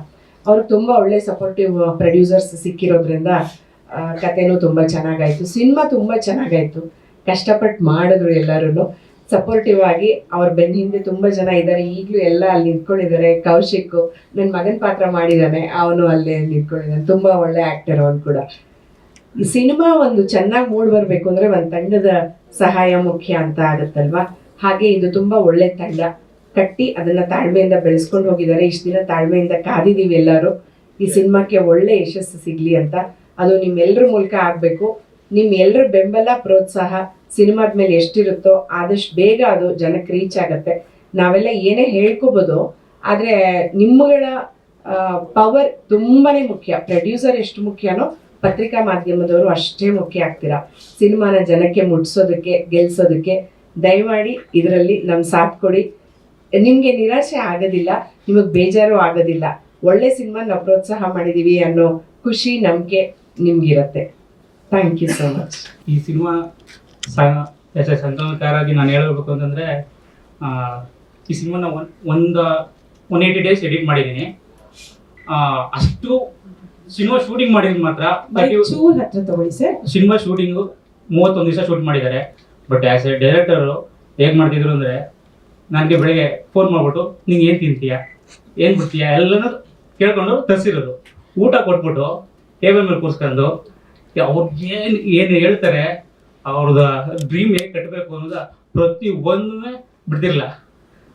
ಅವ್ರಿಗೆ ತುಂಬ ಒಳ್ಳೆ ಸಪೋರ್ಟಿವ್ ಪ್ರೊಡ್ಯೂಸರ್ಸ್ ಸಿಕ್ಕಿರೋದ್ರಿಂದ ಕತೆನೂ ತುಂಬ ಚೆನ್ನಾಗಾಯಿತು, ಸಿನಿಮಾ ತುಂಬ ಚೆನ್ನಾಗಾಯಿತು. ಕಷ್ಟಪಟ್ಟು ಮಾಡಿದ್ರು ಎಲ್ಲರೂ ಸಪೋರ್ಟಿವ್ ಆಗಿ. ಅವ್ರ ಬೆನ್ನ ಹಿಂದೆ ತುಂಬ ಜನ ಇದ್ದಾರೆ, ಈಗಲೂ ಎಲ್ಲ ಅಲ್ಲಿ ನಿಂತ್ಕೊಂಡಿದ್ದಾರೆ. ಕೌಶಿಕ್ ನನ್ನ ಮಗನ ಪಾತ್ರ ಮಾಡಿದ್ದಾನೆ, ಅವನು ಅಲ್ಲೇ ನಿಂತ್ಕೊಂಡಿದ್ದಾನೆ, ತುಂಬ ಒಳ್ಳೆ ಆ್ಯಕ್ಟರ್ ಅವನು ಕೂಡ. ಈ ಸಿನಿಮಾ ಒಂದು ಚೆನ್ನಾಗಿ ಮೂಡ್ ಬರಬೇಕು ಅಂದರೆ ಒಂದು ತಂಡದ ಸಹಾಯ ಮುಖ್ಯ ಅಂತ ಆಗುತ್ತಲ್ವಾ, ಹಾಗೆ ಇದು ತುಂಬ ಒಳ್ಳೆ ತಂಡ ಕಟ್ಟಿ ಅದನ್ನು ತಾಳ್ಮೆಯಿಂದ ಬೆಳೆಸ್ಕೊಂಡು ಹೋಗಿದ್ದಾರೆ. ಇಷ್ಟು ದಿನ ತಾಳ್ಮೆಯಿಂದ ಕಾದಿದ್ದೀವಿ ಎಲ್ಲರೂ ಈ ಸಿನಿಮಾಕ್ಕೆ ಒಳ್ಳೆ ಯಶಸ್ಸು ಸಿಗಲಿ ಅಂತ. ಅದು ನಿಮ್ಮೆಲ್ಲರ ಮೂಲಕ ಆಗಬೇಕು. ನಿಮ್ಮೆಲ್ಲರ ಬೆಂಬಲ ಪ್ರೋತ್ಸಾಹ ಸಿನಿಮಾದ ಮೇಲೆ ಎಷ್ಟಿರುತ್ತೋ ಆದಷ್ಟು ಬೇಗ ಅದು ಜನಕ್ಕೆ ರೀಚ್ ಆಗುತ್ತೆ. ನಾವೆಲ್ಲ ಏನೇ ಹೇಳ್ಕೋಬೋದು, ಆದರೆ ನಿಮ್ಮಗಳ ಪವರ್ ತುಂಬಾ ಮುಖ್ಯ. ಪ್ರೊಡ್ಯೂಸರ್ ಎಷ್ಟು ಮುಖ್ಯನೋ ಪತ್ರಿಕಾ ಮಾಧ್ಯಮದವರು ಅಷ್ಟೇ ಮುಖ್ಯ ಆಗ್ತೀರಾ ಸಿನಿಮಾನ ಜನಕ್ಕೆ ಮುಟ್ಸೋದಕ್ಕೆ, ಗೆಲ್ಸೋದಕ್ಕೆ. ದಯಮಾಡಿ ಇದರಲ್ಲಿ ನಮ್ಮ ಸಾಥ್ ಕೊಡಿ. ನಿಮಗೆ ನಿರಾಶೆ ಆಗೋದಿಲ್ಲ, ನಿಮಗೆ ಬೇಜಾರು ಆಗೋದಿಲ್ಲ. ಒಳ್ಳೆ ಸಿನಿಮಾ ನಾವು ಪ್ರೋತ್ಸಾಹ ಮಾಡಿದ್ದೀವಿ ಅನ್ನೋ ಖುಷಿ, ನಂಬಿಕೆ ನಿಮ್ಗಿರತ್ತೆ. Thank you so much. ಈ ಸಿನಿಮಾ ಸಂಕಲನಕಾರಾಗಿ ನಾನು ಹೇಳಬೇಕು ಅಂತಂದರೆ, ಈ ಸಿನಿಮಾನ 180 ಡೇಸ್ ಎಡಿಟ್ ಮಾಡಿದ್ದೀನಿ. ಅಷ್ಟು ಸಿನಿಮಾ ಶೂಟಿಂಗ್ ಮಾಡಿದ್ದು ಮಾತ್ರ, ಹತ್ರ ತಗೊಳ್ಳಿ ಸರ್. ಸಿನಿಮಾ ಶೂಟಿಂಗು 31 ದಿವಸ ಶೂಟ್ ಮಾಡಿದ್ದಾರೆ. ಬಟ್ ಆ್ಯಸ್ ಎ ಡೈರೆಕ್ಟರು ಹೇಗೆ ಮಾಡ್ತಿದ್ರು ಅಂದರೆ, ನನಗೆ ಬೆಳಗ್ಗೆ ಫೋನ್ ಮಾಡಿಬಿಟ್ಟು ನಿಂಗೆ ಏನು ತಿಂತೀಯಾ, ಏನು ಬಿಡ್ತೀಯಾ ಎಲ್ಲನೂ ಕೇಳ್ಕೊಂಡು ತರಿಸಿರೋದು. ಊಟ ಕೊಟ್ಬಿಟ್ಟು ಟೇಬಲ್ ಮೇಲೆ ಕೂರಿಸ್ಕೊಂಡು ಅವ್ರಿಗೆ ಏನು ಹೇಳ್ತಾರೆ, ಅವ್ರದ್ದು ಡ್ರೀಮ್ ಹೇಗೆ ಕಟ್ಟಬೇಕು ಅನ್ನೋದು ಪ್ರತಿ ಒಂದನ್ನೇ ಬಿಡ್ತಿರಲಿಲ್ಲ.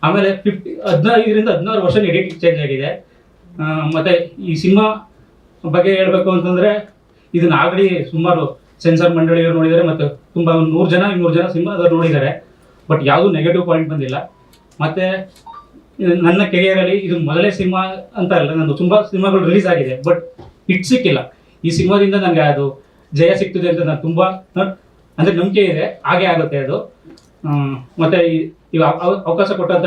ಆಮೇಲೆ 15 ರಿಂದ 16 ವರ್ಷ ಎಡಿಟಿಂಗ್ ಚೇಂಜ್ ಆಗಿದೆ. ಮತ್ತು ಈ ಸಿನಿಮಾ ಬಗ್ಗೆ ಹೇಳಬೇಕು ಅಂತಂದರೆ, ಇದನ್ನ ಆಲ್ರೆಡಿ ಸುಮಾರು ಸೆನ್ಸಾರ್ ಮಂಡಳಿಯವರು ನೋಡಿದ್ದಾರೆ, ಮತ್ತು ತುಂಬ 100 ಜನ ಸಿನಿಮಾದವ್ರು ನೋಡಿದ್ದಾರೆ. ಬಟ್ ಯಾವುದೂ ನೆಗೆಟಿವ್ ಪಾಯಿಂಟ್ ಬಂದಿಲ್ಲ. ಮತ್ತು ನನ್ನ ಕೆರಿಯರಲ್ಲಿ ಇದು ಮೊದಲೇ ಸಿನಿಮಾ ಅಂತ ಅಲ್ಲ, ನಾನು ತುಂಬ ಸಿನಿಮಾಗಳು ರಿಲೀಸ್ ಆಗಿದೆ, ಬಟ್ ಹಿಟ್ ಸಿಕ್ಕಿಲ್ಲ. ಈ ಸಿನಿಮಾದಿಂದ ನನಗೆ ಅದು ಜಯ ಸಿಗ್ತದೆ ಅಂತ ನಾನು ತುಂಬ ಅಂದರೆ ನಂಬಿಕೆ ಇದೆ, ಹಾಗೆ ಆಗುತ್ತೆ ಅದು. ಮತ್ತು ಈ ಅವಕಾಶ ಕೊಟ್ಟಂಥ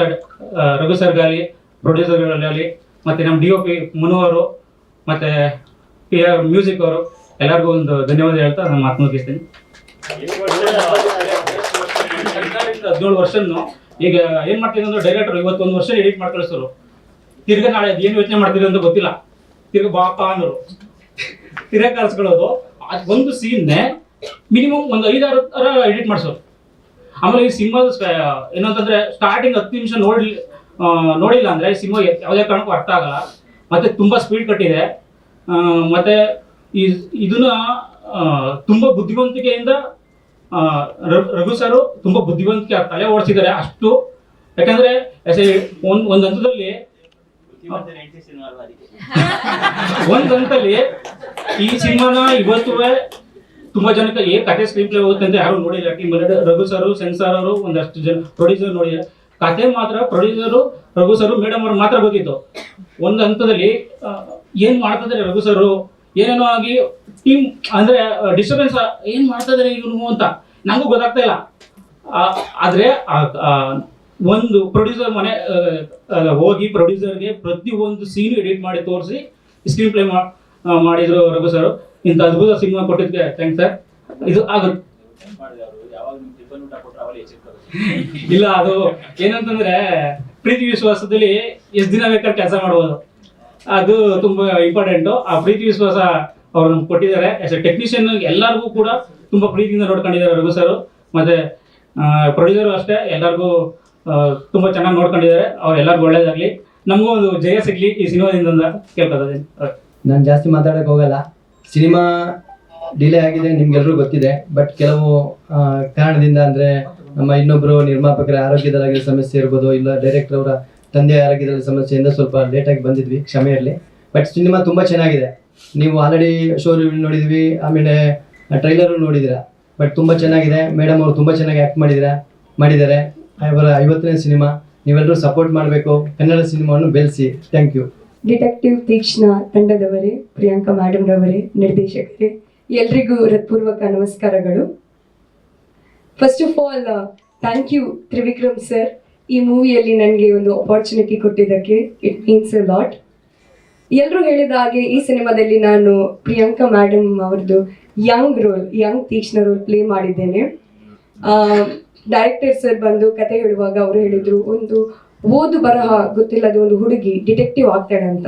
ರಘು ಸರ್ಗಾಲಿ, ಪ್ರೊಡ್ಯೂಸರ್ಗಳಲ್ಲಿ, ಮತ್ತು ನಮ್ಮ DOP ಮನು ಅವರು, ಮತ್ತು ಮ್ಯೂಸಿಕ್ ಅವರು, ಎಲ್ಲರಿಗೂ ಒಂದು ಧನ್ಯವಾದ ಹೇಳ್ತಾ ನಾನು ಮಾತು ಮುಗಿಸ್ತೀನಿ. 17 ವರ್ಷನೂ ಈಗ ಏನು ಮಾಡ್ತೀನಿ ಅಂದ್ರೆ, ಡೈರೆಕ್ಟರ್ ಇವತ್ತು 1 ವರ್ಷ ಎಡಿಟ್ ಮಾಡಿ ಕಳಿಸೋರು, ತಿರ್ಗಾ ನಾಳೆ ಏನು ಯೋಚನೆ ಮಾಡ್ತೀರಿ ಅಂತ ಗೊತ್ತಿಲ್ಲ, ತಿರ್ಗಾ ಬಾಪ ಅನ್ನೋರು, ತಿರ್ಗಾ ಕಳಿಸ್ಕೊಳ್ಳೋದು. ಒಂದು ಸೀನ್ನೇ ಮಿನಿಮಮ್ ಒಂದು 5-6 ಥರ ಎಡಿಟ್ ಮಾಡಿಸೋರು. ಆಮೇಲೆ ಈ ಸಿನಿಮಾದ ಏನಂತಂದರೆ, ಸ್ಟಾರ್ಟಿಂಗ್ 10 ನಿಮಿಷ ನೋಡಿಲ್ಲ ಅಂದರೆ ಸಿನಿಮಾ ಯಾವುದೇ ಕಾರಣಕ್ಕೂ ಅರ್ಥ ಆಗಲ್ಲ. ಮತ್ತು ತುಂಬ ಸ್ಪೀಡ್ ಕಟ್ಟಿದೆ. ಮತ್ತು ಇದನ್ನ ತುಂಬ ಬುದ್ಧಿವಂತಿಕೆಯಿಂದ ರಘು ಸರು ತುಂಬ ಬುದ್ಧಿವಂತಿಕೆ ತಲೆ ಓಡಿಸಿದ್ದಾರೆ ಅಷ್ಟು. ಯಾಕಂದರೆ ಒಂದು ಹಂತದಲ್ಲಿ ಈ ಸಿನಿಮಾನ ಇವತ್ತು ತುಂಬ ಜನಕ್ಕೆ ಕತೆ ಸ್ಕ್ರೀನ್ ಪ್ಲೇ ಹೋಗುತ್ತೆ ಅಂತ ಯಾರು ನೋಡಿಲ್ಲ. ರಘು ಸರು, ಸೆನ್ಸಾರ್ ಅವರು, ಒಂದಷ್ಟು ಜನ ಪ್ರೊಡ್ಯೂಸರ್ ನೋಡಿಲ್ಲ. ಕತೆ ಮಾತ್ರ ಪ್ರೊಡ್ಯೂಸರು ರಘು ಸರು, ಮೇಡಮ್ ಅವ್ರು ಮಾತ್ರ ಗೊತ್ತಿತ್ತು. ಒಂದು ಹಂತದಲ್ಲಿ ಏನು ಮಾಡ್ತಿದ್ದಾರೆ ರಘು ಸರು, ಏನೇನೋ ಆಗಿ ಟೀಮ್ ಅಂದರೆ ಡಿಸ್ಟರ್ಬೆನ್ಸ್, ಏನು ಮಾಡ್ತಿದ್ದಾರೆ ಇವನು ಅಂತ ನನಗೂ ಗೊತ್ತಾಗ್ತಾ ಇಲ್ಲ. ಆದರೆ ಒಂದು ಪ್ರೊಡ್ಯೂಸರ್ ಮನೆ ಹೋಗಿ ಪ್ರೊಡ್ಯೂಸರ್ಗೆ ಪ್ರತಿಯೊಂದು ಸೀನು ಎಡಿಟ್ ಮಾಡಿ ತೋರಿಸಿ ಸ್ಕ್ರೀನ್ ಪ್ಲೇ ಮಾಡಿದ್ರು ರಘು ಸರ್. ಇಂಥ ಅದ್ಭುತ ಸಿನಿಮಾ ಕೊಟ್ಟಿದ್ದಕ್ಕೆ ಥ್ಯಾಂಕ್ಸ್ ಸರ್. ಇದು ಆಗುತ್ತೆ ಇಲ್ಲ, ಅದು ಏನಂತಂದ್ರೆ ಪ್ರೀತಿ ವಿಶ್ವಾಸದಲ್ಲಿ ಎಷ್ಟು ದಿನ ಬೇಕಾದ್ರೆ ಕೆಲಸ ಮಾಡ್ಬೋದು, ಅದು ತುಂಬ ಇಂಪಾರ್ಟೆಂಟು. ಆ ಪ್ರೀತಿ ವಿಶ್ವಾಸ ಅವ್ರು ನಮ್ಗೆ ಕೊಟ್ಟಿದ್ದಾರೆ. ಆಸ್ ಎ ಟೆಕ್ನಿಷಿಯನ್ ಎಲ್ಲರಿಗೂ ಕೂಡ ತುಂಬ ಪ್ರೀತಿಯಿಂದ ನೋಡ್ಕೊಂಡಿದ್ದಾರೆ ರಘು ಸರ್. ಮತ್ತೆ ಪ್ರೊಡ್ಯೂಸರು ಅಷ್ಟೇ ಎಲ್ಲರಿಗೂ ತುಂಬ ಚೆನ್ನಾಗಿ ನೋಡ್ಕೊಂಡಿದ್ದಾರೆ. ಅವ್ರು ಎಲ್ಲರಿಗೂ ಒಳ್ಳೇದಾಗಲಿ, ನಮಗೂ ಒಂದು ಜಯ ಸಿಗಲಿ ಈ ಸಿನಿಮಾದಿಂದ ಅಂತ ಕೇಳ್ಕೊತೀನಿ. ನಾನು ಜಾಸ್ತಿ ಮಾತಾಡೋಕೆ ಹೋಗಲ್ಲ. ಸಿನಿಮಾ ಡಿಲೇ ಆಗಿದೆ ನಿಮ್ಗೆಲ್ರಿಗೂ ಗೊತ್ತಿದೆ. ಬಟ್ ಕೆಲವು ಕಾರಣದಿಂದ ಅಂದರೆ ನಮ್ಮ ಇನ್ನೊಬ್ಬರು ನಿರ್ಮಾಪಕರ ಆರೋಗ್ಯದಲ್ಲಾಗಿರೋ ಸಮಸ್ಯೆ ಇರ್ಬೋದು, ಇಲ್ಲ ಡೈರೆಕ್ಟರ್ ಅವರ ತಂದೆ ಆರೋಗ್ಯದಲ್ಲಿ ಸಮಸ್ಯೆಯಿಂದ ಸ್ವಲ್ಪ ಲೇಟಾಗಿ ಬಂದಿದ್ವಿ, ಕ್ಷಮೆ ಇರಲಿ. ಬಟ್ ಸಿನಿಮಾ ತುಂಬ ಚೆನ್ನಾಗಿದೆ. ನೀವು ಆಲ್ರೆಡಿ ಶೋ ರಿವ್ಯೂ ನೋಡಿದ್ವಿ, ಆಮೇಲೆ ಟ್ರೈಲರು ನೋಡಿದ್ದೀರಾ. ಬಟ್ ತುಂಬ ಚೆನ್ನಾಗಿದೆ. ಮೇಡಮ್ ಅವರು ತುಂಬ ಚೆನ್ನಾಗಿ ಆ್ಯಕ್ಟ್ ಮಾಡಿದ್ದಾರೆ. ಅವರ 50ನೇ ಸಿನಿಮಾ, ನೀವೆಲ್ಲರೂ ಸಪೋರ್ಟ್ ಮಾಡಬೇಕು. ಕನ್ನಡ ಸಿನಿಮಾವನ್ನು ಬೆಳೆಸಿ. Thank you. ಡಿಟೆಕ್ಟಿವ್ ತೀಕ್ಷ್ಣ ತಂಡದವರೇ, ಪ್ರಿಯಾಂಕಾ ಮೇಡಮ್ ರವರೇ, ನಿರ್ದೇಶಕರೇ, ಎಲ್ರಿಗೂ ಹೃತ್ಪೂರ್ವಕ ನಮಸ್ಕಾರಗಳು. First of all thank you Trivikram sir, ಈ ಮೂವಿಯಲ್ಲಿ ನನಗೆ ಒಂದು ಅಪಾರ್ಚುನಿಟಿ ಕೊಟ್ಟಿದ್ದಕ್ಕೆ. It means a lot. ಎಲ್ಲರೂ ಹೇಳಿದ ಹಾಗೆ ಈ ಸಿನಿಮಾದಲ್ಲಿ ನಾನು ಪ್ರಿಯಾಂಕಾ ಮೇಡಮ್ ಅವ್ರದ್ದು ಯಂಗ್ ತೀಕ್ಷ್ಣ ರೋಲ್ ಪ್ಲೇ ಮಾಡಿದ್ದೇನೆ. ಡೈರೆಕ್ಟರ್ ಸರ್ ಬಂದು ಕತೆ ಹೇಳುವಾಗ ಅವರು ಹೇಳಿದರು, ಒಂದು ಓದು ಬರಹ ಗೊತ್ತಿಲ್ಲದ ಒಂದು ಹುಡುಗಿ ಡಿಟೆಕ್ಟಿವ್ ಆಗ್ತಾಳೆ ಅಂತ.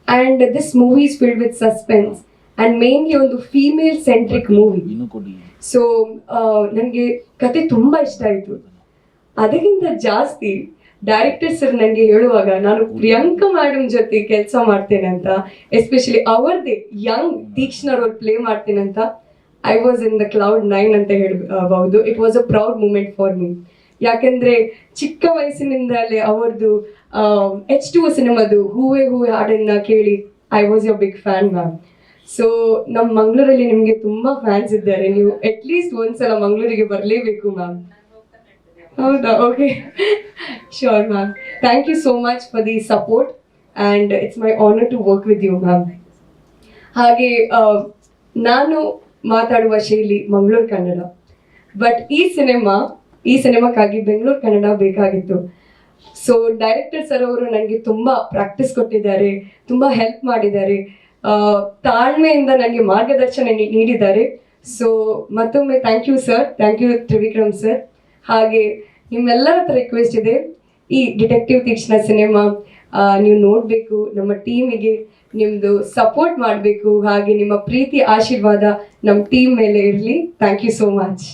And this movie is filled with suspense and mainly ಒಂದು ಫೀಮೇಲ್ ಸೆಂಟ್ರಿಕ್ ಮೂವಿ. ಸೊ ನನಗೆ ಕತೆ ತುಂಬ ಇಷ್ಟ ಆಯಿತು. ಅದಕ್ಕಿಂತ ಜಾಸ್ತಿ ಡೈರೆಕ್ಟರ್ ಸರ್ ನನಗೆ ಹೇಳುವಾಗ ನಾನು ಪ್ರಿಯಾಂಕಾ ಮೇಡಮ್ ಜೊತೆ ಕೆಲಸ ಮಾಡ್ತೇನೆ ಅಂತ, ಎಸ್ಪೆಷಲಿ ಅವರದೇ ಯಂಗ್ ತೀಕ್ಷ್ಣ ರೋಲ್ ಪ್ಲೇ ಮಾಡ್ತೇನೆ ಅಂತ, I was in the cloud 9 ಅಂತ ಹೇಳ್ಬಹುದು. It was a proud moment for me. ಯಾಕಂದರೆ ಚಿಕ್ಕ ವಯಸ್ಸಿನಿಂದಲೇ ಅವ್ರದ್ದು H2O ಸಿನಿಮಾದು ಹೂವೆ ಹಾಡನ್ನು ಕೇಳಿ I was your big fan ma'am. So ನಮ್ಮ ಮಂಗಳೂರಲ್ಲಿ ನಿಮಗೆ ತುಂಬ ಫ್ಯಾನ್ಸ್ ಇದ್ದಾರೆ. ನೀವು ಅಟ್ಲೀಸ್ಟ್ ಒಂದ್ಸಲ ಮಂಗಳೂರಿಗೆ ಬರಲೇಬೇಕು ಮ್ಯಾಮ್. ಹೌದಾ? Okay, sure ma'am. Thank you so much for the support and it's my honour to work with you ma'am. ಹಾಗೆ ನಾನು ಮಾತಾಡುವ ಶೈಲಿ ಮಂಗಳೂರು ಕನ್ನಡ. ಬಟ್ ಈ ಸಿನಿಮಾಕ್ಕಾಗಿ ಬೆಂಗಳೂರು ಕನ್ನಡ ಬೇಕಾಗಿತ್ತು. ಸೊ ಡೈರೆಕ್ಟರ್ ಸರ್ ಅವರು ನನಗೆ ತುಂಬ ಪ್ರಾಕ್ಟೀಸ್ ಕೊಟ್ಟಿದ್ದಾರೆ, ತುಂಬ ಹೆಲ್ಪ್ ಮಾಡಿದ್ದಾರೆ, ತಾಳ್ಮೆಯಿಂದ ನನಗೆ ಮಾರ್ಗದರ್ಶನ ನೀಡಿದ್ದಾರೆ. ಸೊ ಮತ್ತೊಮ್ಮೆ thank you sir, thank you Trivikram sir. ಹಾಗೆ ನಿಮ್ಮೆಲ್ಲರ ಹತ್ರ ರಿಕ್ವೆಸ್ಟ್ ಇದೆ, ಈ ಡಿಟೆಕ್ಟಿವ್ ತೀಕ್ಷ್ಣ ಸಿನಿಮಾ ನೀವು ನೋಡಬೇಕು, ನಮ್ಮ ಟೀಮಿಗೆ ನಿಮ್ಮದು ಸಪೋರ್ಟ್ ಮಾಡಬೇಕು, ಹಾಗೆ ನಿಮ್ಮ ಪ್ರೀತಿ ಆಶೀರ್ವಾದ ನಮ್ಮ ಟೀಮ್ ಮೇಲೆ ಇರಲಿ. Thank you so much.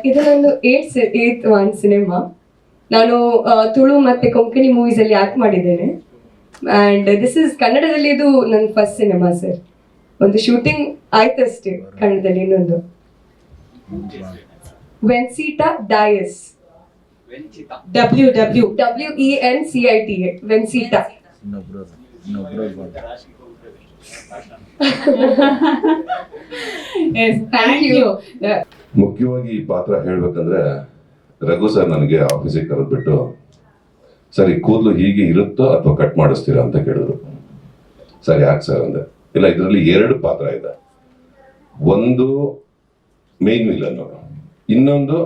ಇದು ನಂದು 8th one ಸಿನಿಮಾ. ನಾನು ತುಳು ಮತ್ತು ಕೊಂಕಣಿ ಮೂವೀಸಲ್ಲಿ ಆ್ಯಕ್ಟ್ ಮಾಡಿದ್ದೇನೆ. ಆ್ಯಂಡ್ ದಿಸ್ ಇಸ್ ಕನ್ನಡದಲ್ಲಿ ಇದು ನನ್ನ ಫಸ್ಟ್ ಸಿನಿಮಾ ಸರ್. ಒಂದು ಶೂಟಿಂಗ್ ಆಯ್ತಷ್ಟೇ ಕನ್ನಡದಲ್ಲಿ. ಇನ್ನೊಂದು ವೆನ್ಸಿಟಾ ಡಯಸ್, WENCITA, ವೆನ್ಸಿಟಾ. ಮುಖ್ಯವಾಗಿ ಈ ಪಾತ್ರ ಹೇಳ್ಬೇಕಂದ್ರೆ ರಘು ಸರ್ ನನಗೆ ಆಫೀಸಿಗೆ ಕರೆದ್ಬಿಟ್ಟು, ಸರ್ ಈ ಕೂದಲು ಹೀಗೆ ಇರುತ್ತೋ ಅಥವಾ ಕಟ್ ಮಾಡಿಸ್ತೀರಾ ಅಂತ ಕೇಳಿದ್ರು. ಸರ್ ಯಾಕೆ ಸರ್ ಅಂದೆ. ಇಲ್ಲ, ಇದರಲ್ಲಿ 2 ಪಾತ್ರ ಇದೆ. ಒಂದು ಮೇನ್ ವಿಲನ್, ಇನ್ನೊಂದು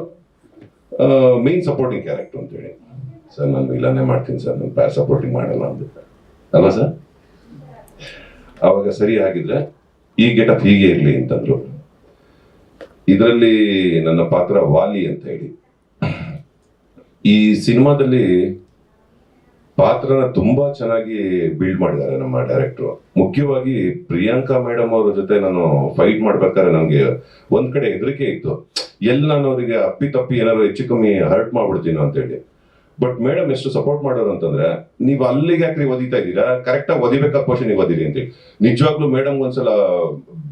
ಮೇನ್ ಸಪೋರ್ಟಿಂಗ್ ಕ್ಯಾರೆಕ್ಟರ್ ಅಂತೇಳಿ. ಸರ್ ನಾನು ವಿಲನ್ನೇ ಮಾಡ್ತೀನಿ ಸರ್, ನಾನು ಪ್ಯಾರ್ ಸಪೋರ್ಟಿಂಗ್ ಮಾಡಲ್ಲ ಅಂದ್ಬಿಟ್ಟೆ ಅಲ್ವಾ ಸರ್. ಅವಾಗ ಸರಿ ಆಗಿದ್ರೆ ಈ ಗೆಟಪ್ ಹೀಗೆ ಇರಲಿ ಅಂತಂದ್ರು. ಇದರಲ್ಲಿ ನನ್ನ ಪಾತ್ರ ವಾಲಿ ಅಂತ ಹೇಳಿ. ಈ ಸಿನಿಮಾದಲ್ಲಿ ಪಾತ್ರನ ತುಂಬಾ ಚೆನ್ನಾಗಿ ಬಿಲ್ಡ್ ಮಾಡಿದ್ದಾರೆ ನಮ್ಮ ಡೈರೆಕ್ಟ್ರು. ಮುಖ್ಯವಾಗಿ ಪ್ರಿಯಾಂಕಾ ಮೇಡಮ್ ಅವ್ರ ಜೊತೆ ನಾನು ಫೈಟ್ ಮಾಡ್ಬೇಕಾದ್ರೆ ನನಗೆ ಒಂದ್ ಕಡೆ ಹೆದರಿಕೆ ಇತ್ತು, ಎಲ್ಲಿ ನಾನು ಅವರಿಗೆ ಅಪ್ಪಿ ಏನಾದ್ರು ಹೆಚ್ಚು ಕಮ್ಮಿ ಹರ್ಟ್ ಮಾಡ್ಬಿಡ್ತೀನೋ ಅಂತ ಹೇಳಿ. ಬಟ್ ಮೇಡಮ್ ಎಷ್ಟು ಸಪೋರ್ಟ್ ಮಾಡೋರು ಅಂತಂದ್ರೆ, ನೀವು ಅಲ್ಲಿಗೆ ಯಾಕ್ರಿ ಒದಿತಾ ಇದ್ದೀರಾ, ಕರೆಕ್ಟಾಗಿ ಒದಿಬೇಕಾದ ಪೋಷನ್ ನೀವು ಒದಿರಿ ಅಂತ. ನಿಜವಾಗ್ಲೂ ಮೇಡಮ್ ಒಂದ್ಸಲ